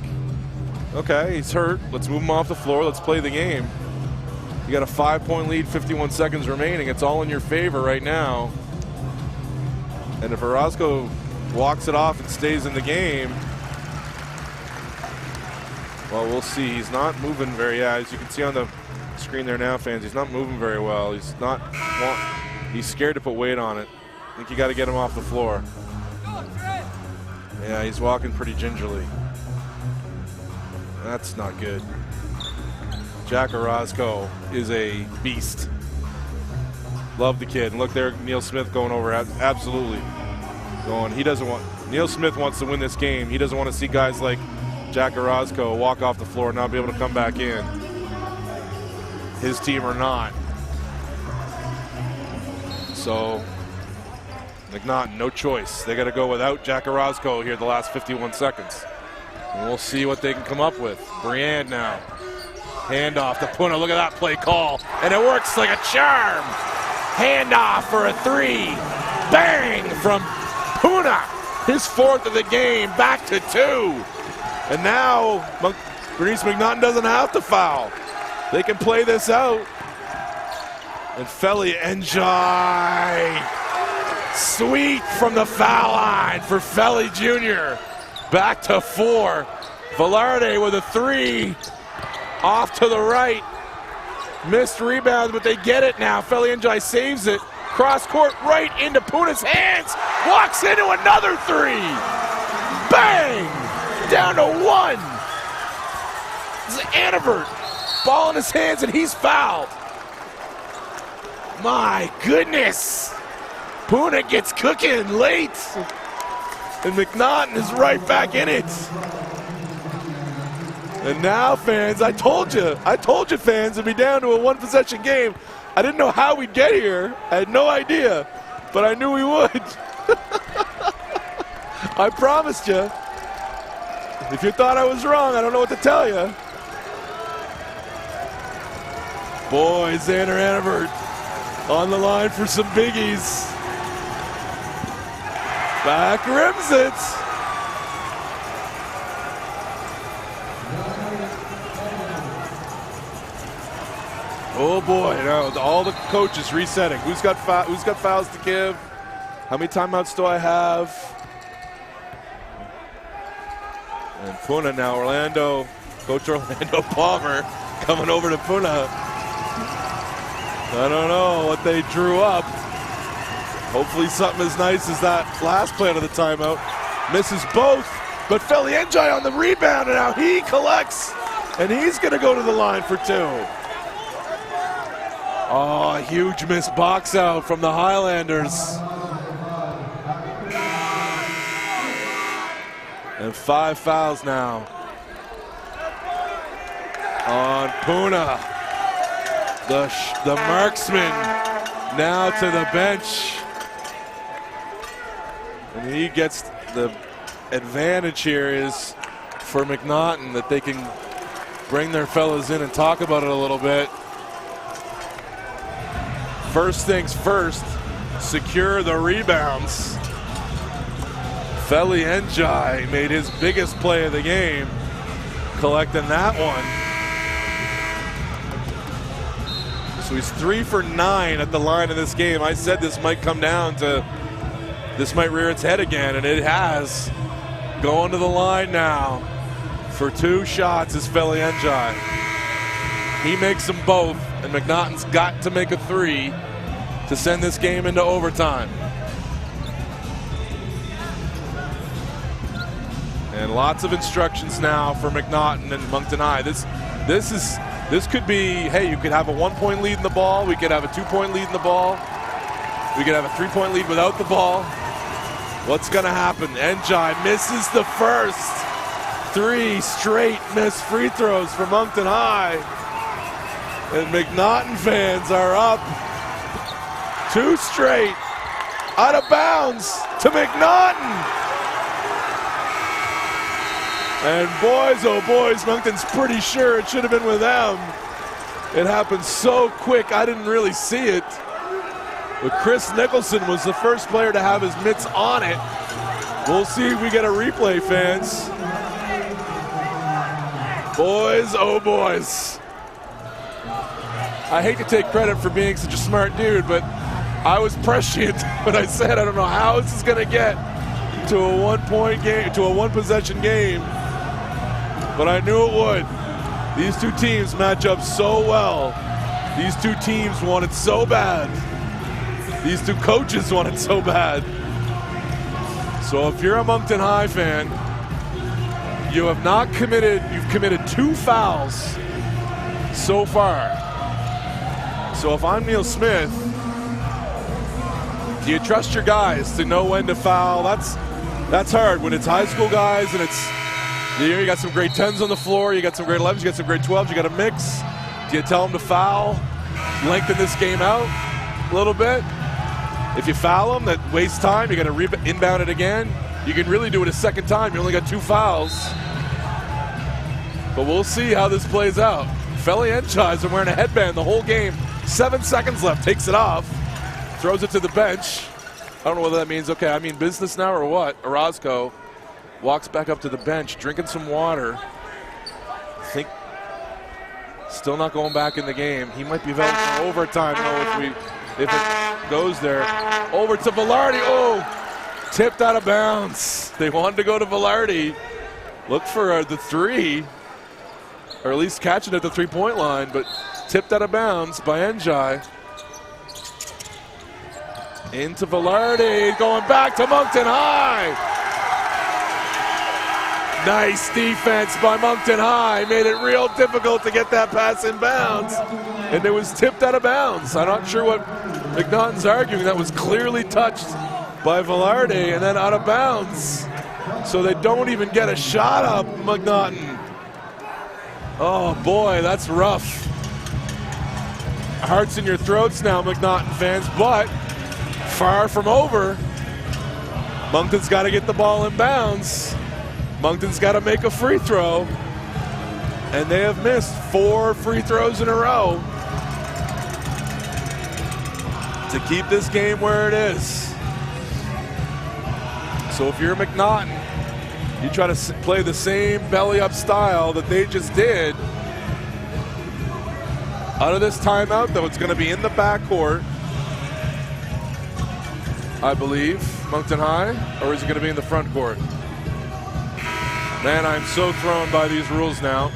okay, he's hurt. Let's move him off the floor. Let's play the game. You got a 5-point lead, 51 seconds remaining. It's all in your favor right now. And if Orozco walks it off and stays in the game, well, we'll see. He's not moving as you can see on the screen there now, fans, he's not moving very well. He's scared to put weight on it. I think you got to get him off the floor. Yeah, he's walking pretty gingerly. That's not good. Jack Orozco is a beast. Love the kid. And look there, Neil Smith going over. Absolutely. Neil Smith wants to win this game. He doesn't want to see guys like Jack Orozco walk off the floor and not be able to come back in. His team or not. So McNaughton, no choice. They got to go without Jack Orozco here the last 51 seconds. And we'll see what they can come up with. Briand now. Handoff to Puna. Look at that play call. And it works like a charm. Handoff for a 3. Bang from Puna. His 4th of the game. Back to 2. And now Bernice McNaughton doesn't have to foul. They can play this out. And Feli Njai. Sweet from the foul line for Feli Jr. Back to 4. Velarde with a 3. Off to the right. Missed rebound, but they get it now. Feli Njai saves it. Cross court right into Puna's hands. Walks into another 3. Bang! Down to 1. This is Annevert. Ball in his hands and he's fouled. My goodness. Puna gets cooking late. And McNaughton is right back in it. And now, fans, I told you fans, it'd be down to a 1-possession game. I didn't know how we'd get here. I had no idea, but I knew we would. I promised you. If you thought I was wrong, I don't know what to tell you. Boy, Xander Annevert on the line for some biggies. Back rims it. Oh boy, now all the coaches resetting. Who's got fouls to give? How many timeouts do I have? And Puna now, Coach Orlando Palmer coming over to Puna. I don't know what they drew up. Hopefully something as nice as that last play out of the timeout. Misses both, but Feli Njai on the rebound, and now he collects, and he's going to go to the line for 2. Oh, a huge missed box out from the Highlanders. And 5 fouls now on Puna. The marksman now to the bench. And he gets the advantage here is for McNaughton that they can bring their fellas in and talk about it a little bit. First things first, secure the rebounds. Feli Njai made his biggest play of the game, collecting that one. So he's 3 for 9 at the line of this game. I said this might come down to, this might rear its head again, and it has. Going to the line now for 2 shots is Feli Njai. He makes them both, and McNaughton's got to make a 3 to send this game into overtime. And lots of instructions now for McNaughton and Moncton High. This could be, hey, you could have a 1-point lead in the ball. We could have a 2-point lead in the ball. We could have a 3-point lead without the ball. What's going to happen? Njai misses the first. 3 straight missed free throws for Moncton High. And McNaughton fans are up. 2 straight. Out of bounds to McNaughton. And boys, oh boys, Moncton's pretty sure it should have been with them. It happened so quick, I didn't really see it. But Chris Nicholson was the first player to have his mitts on it. We'll see if we get a replay, fans. Boys, oh boys. I hate to take credit for being such a smart dude, but I was prescient when I said I don't know how this is going to get to a 1-point game, to a 1-possession game. But I knew it would. These 2 teams match up so well. These 2 teams want it so bad. These 2 coaches want it so bad. So if you're a Moncton High fan, you have not committed, you've committed 2 fouls so far. So if I'm Neil Smith, do you trust your guys to know when to foul? That's hard when it's high school guys and it's You got some grade 10s on the floor, you got some grade 11s, you got some grade 12s, you got a mix. Do you tell them to foul, lengthen this game out a little bit? If you foul them, that wastes time. You're going to inbound it again. You can really do it a second time. You only got 2 fouls. But we'll see how this plays out. Feli Enchais is wearing a headband the whole game. 7 seconds left. Takes it off. Throws it to the bench. I don't know whether that means, okay, I mean business now or what. Orozco walks back up to the bench, drinking some water. I think still not going back in the game. He might be available for overtime, though, if it goes there. Over to Velarde. Oh, tipped out of bounds. They wanted to go to Velarde. Look for the 3, or at least catch it at the 3-point line, but tipped out of bounds by Enjai. Into Velarde, going back to Moncton High. Nice defense by Moncton High. Made it real difficult to get that pass in bounds. And it was tipped out of bounds. I'm not sure what McNaughton's arguing. That was clearly touched by Velarde and then out of bounds. So they don't even get a shot up, McNaughton. Oh boy, that's rough. Hearts in your throats now, McNaughton fans, but far from over. Moncton's got to get the ball in bounds. Moncton's got to make a free throw. And they have missed 4 free throws in a row to keep this game where it is. So if you're McNaughton, you try to play the same belly-up style that they just did. Out of this timeout, though, it's going to be in the backcourt, I believe, Moncton High, or is it going to be in the front court? Man, I'm so thrown by these rules now.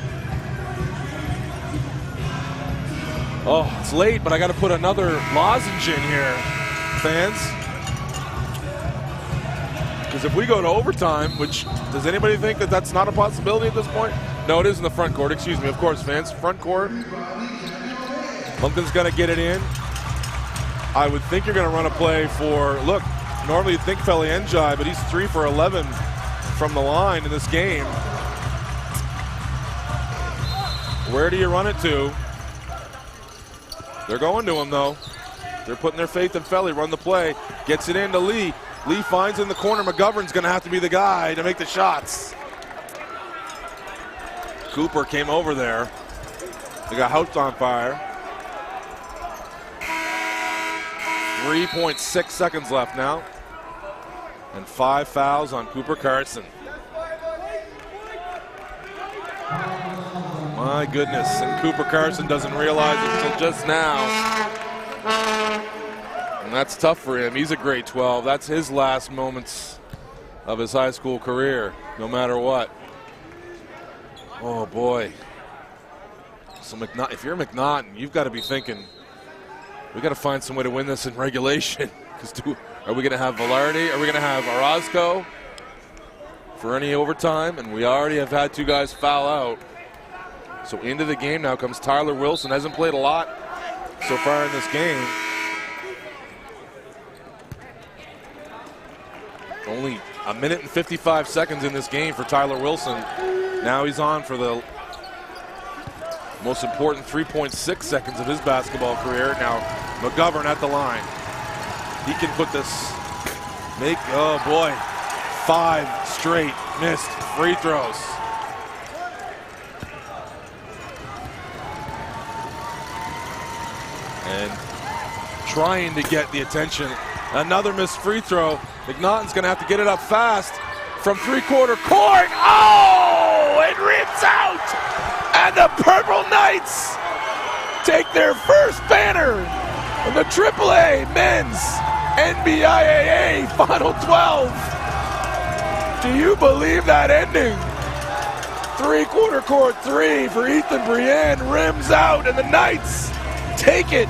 Oh, it's late, but I got to put another lozenge in here, fans. Because if we go to overtime, which, does anybody think that that's not a possibility at this point? No, it is in the front court. Excuse me, of course, fans. Front court. Moncton's got to get it in. I would think you're going to run a play for, look, normally you'd think Feli Enjai, but he's 3 for 11 from the line in this game. Where do you run it to? They're going to him, though. They're putting their faith in Feli. Run the play. Gets it into Lee. Lee finds in the corner. McGovern's going to have to be the guy to make the shots. Cooper came over there. They got Houts on fire. 3.6 seconds left now. And 5 fouls on Cooper Carson. My goodness, and Cooper Carson doesn't realize it until just now. And that's tough for him. He's a grade 12. That's his last moments of his high school career, no matter what. Oh boy. So if you're McNaughton, you've got to be thinking, we got to find some way to win this in regulation. Because are we going to have Velarde? Are we going to have Orozco for any overtime? And we already have had 2 guys foul out. So into the game now comes Tyler Wilson. Hasn't played a lot so far in this game. Only a minute and 55 seconds in this game for Tyler Wilson. Now he's on for the most important 3.6 seconds of his basketball career. Now McGovern at the line. He can put this, oh boy, 5 straight missed free throws. And trying to get the attention. Another missed free throw. McNaughton's going to have to get it up fast from 3-quarter court. Oh, it rims out. And the Purple Knights take their first banner of the AAA Men's NBIAA Final 12. Do you believe that ending? 3-quarter court 3 for Ethan Brienne rims out, and the Knights take it.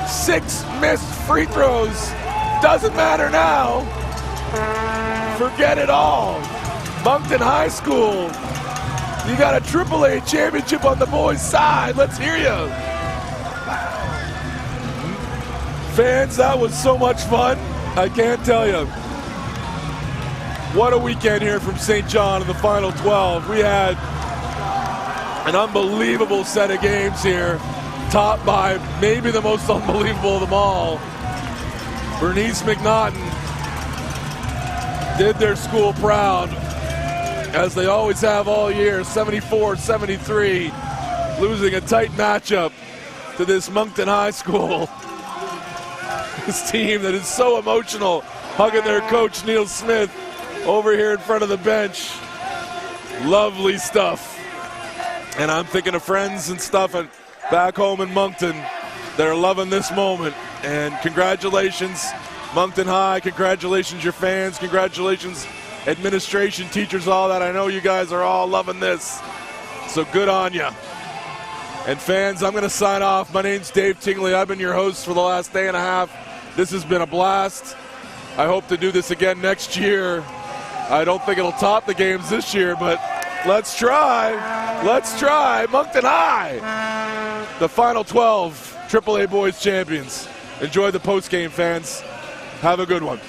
6 missed free throws. Doesn't matter now. Forget it all. Moncton High School. You got a AAA championship on the boys' side. Let's hear you. Fans, that was so much fun. I can't tell you. What a weekend here from St. John in the Final 12. We had an unbelievable set of games here, topped by maybe the most unbelievable of them all. Bernice McNaughton did their school proud, as they always have all year, 74-73, losing a tight matchup to this Moncton High School. This team that is so emotional, hugging their coach Neil Smith over here in front of the bench. Lovely stuff. And I'm thinking of friends and stuff back home in Moncton that are loving this moment. And congratulations, Moncton High. Congratulations, your fans. Congratulations, administration, teachers, all that. I know you guys are all loving this. So good on you. And fans, I'm going to sign off. My name's Dave Tingley. I've been your host for the last day and a half. This has been a blast. I hope to do this again next year. I don't think it'll top the games this year, but let's try. Let's try. Moncton High, the Final 12 AAA Boys champions. Enjoy the post-game, fans. Have a good one.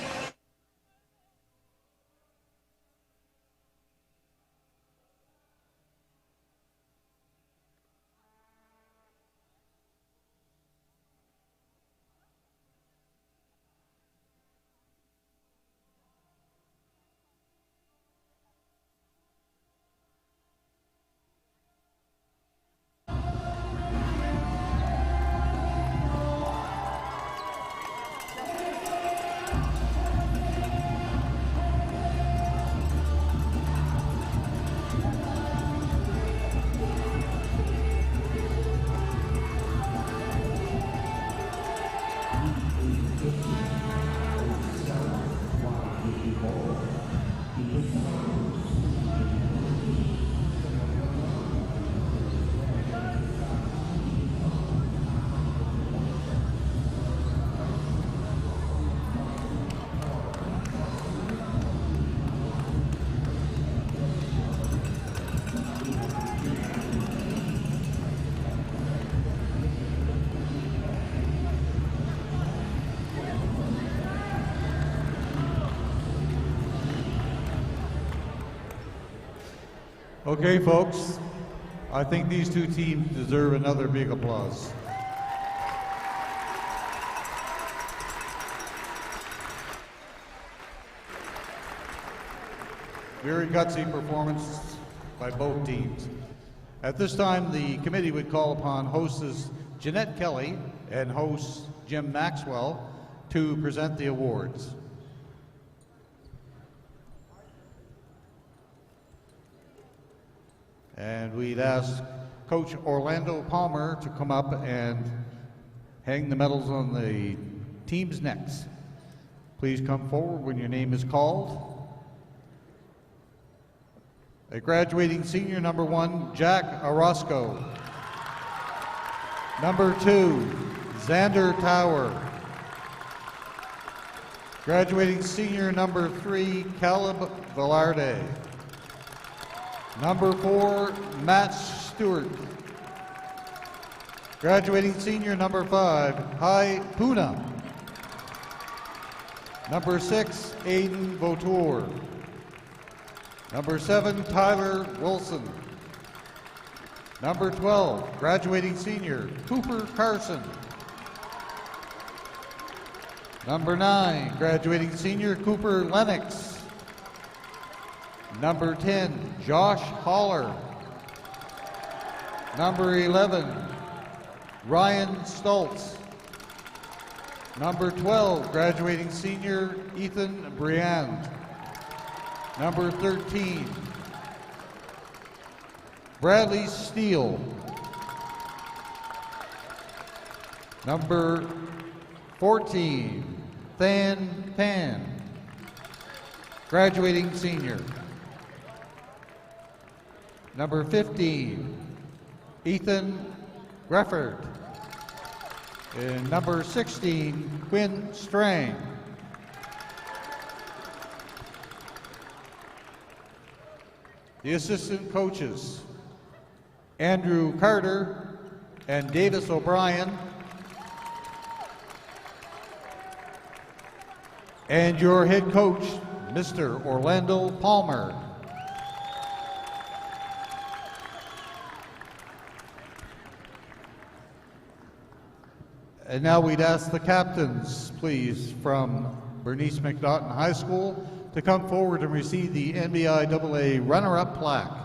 Okay, folks, I think these two teams deserve another big applause. Very gutsy performance by both teams. At this time, the committee would call upon hostess Jeanette Kelly and host Jim Maxwell to present the awards. And we'd ask Coach Orlando Palmer to come up and hang the medals on the team's necks. Please come forward when your name is called. A graduating senior, number 1, Jack Orozco. Number 2, Xander Tower. Graduating senior, number 3, Caleb Velarde. Number 4, Matt Stewart. Graduating senior, number 5, Hai Puna. Number 6, Aiden Vautour. Number 7, Tyler Wilson. Number 12, graduating senior, Cooper Carson. Number 9, graduating senior, Cooper Lennox. Number 10, Josh Holler. Number 11, Ryan Stoltz. Number 12, graduating senior, Ethan Briand. Number 13, Bradley Steele. Number 14, Than Pan, graduating senior. Number 15, Ethan Grefford. And number 16, Quinn Strang. The assistant coaches, Andrew Carter and Davis O'Brien. And your head coach, Mr. Orlando Palmer. And now we'd ask the captains, please, from Bernice McNaughton High School to come forward and receive the NBIAA runner-up plaque.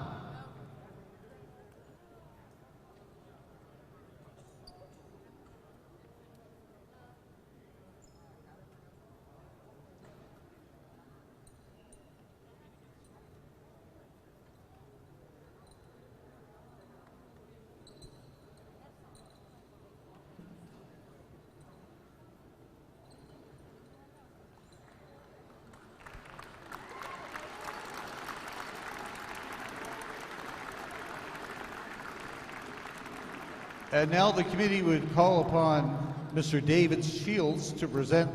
And now the committee would call upon Mr. David Shields to present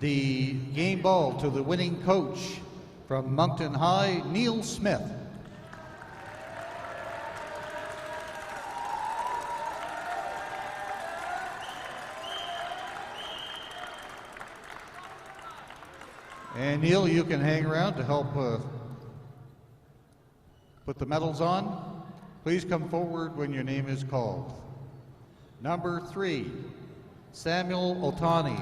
the game ball to the winning coach from Moncton High, Neil Smith. And Neil, you can hang around to help put the medals on. Please come forward when your name is called. Number 3, Samuel Otani.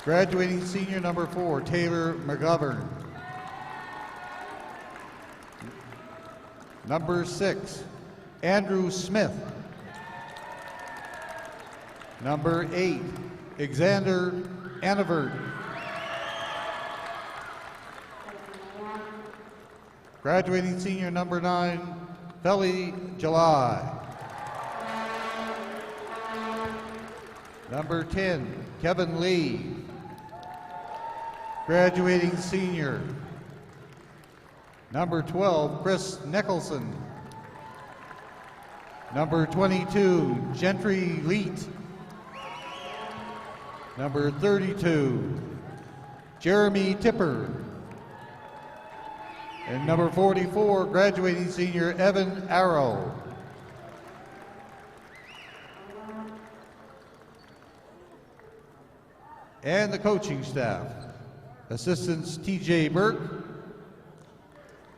Graduating senior number 4, Taylor McGovern. Number 6, Andrew Smith. Number 8, Alexander Annevert. Graduating senior number 9, Feli July. Number 10, Kevin Lee. Graduating senior. Number 12, Chris Nicholson. Number 22, Gentry Leet. Number 32, Jeremy Tipper. And number 44, graduating senior, Evan Arrow. And the coaching staff. Assistants TJ Burke,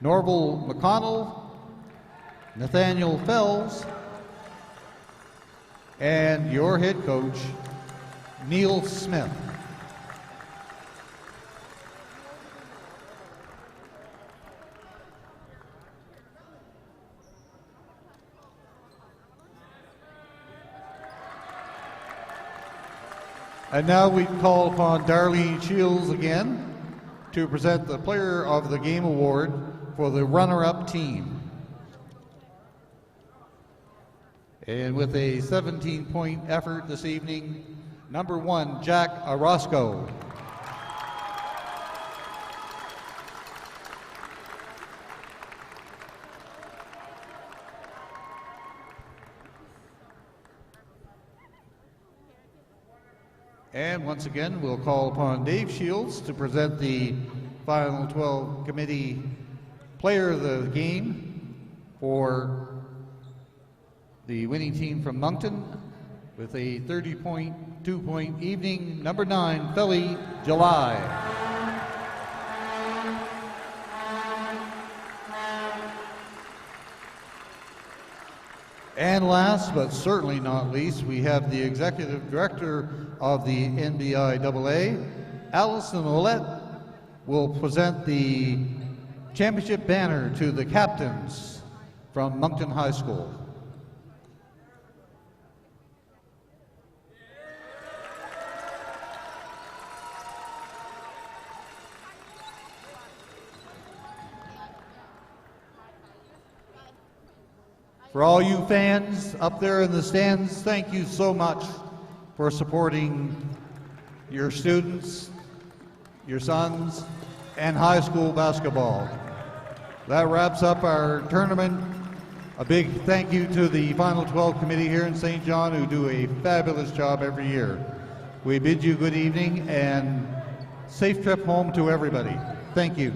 Norval McConnell, Nathaniel Fells, and your head coach, Neil Smith. And now we call upon Darlene Shields again to present the Player of the Game Award for the runner-up team. And with a 17-point effort this evening, number 1, Jack Orozco. And once again, we'll call upon Dave Shields to present the Final 12 Committee Player of the Game for the winning team from Moncton with a 30.2-point evening, number 9, Feli July. And last, but certainly not least, we have the Executive Director of the NBIAA, Allison Ouellette, will present the championship banner to the captains from Moncton High School. For all you fans up there in the stands, thank you so much for supporting your students, your sons, and high school basketball. That wraps up our tournament. A big thank you to the Final 12 Committee here in St. John, who do a fabulous job every year. We bid you good evening and safe trip home to everybody. Thank you.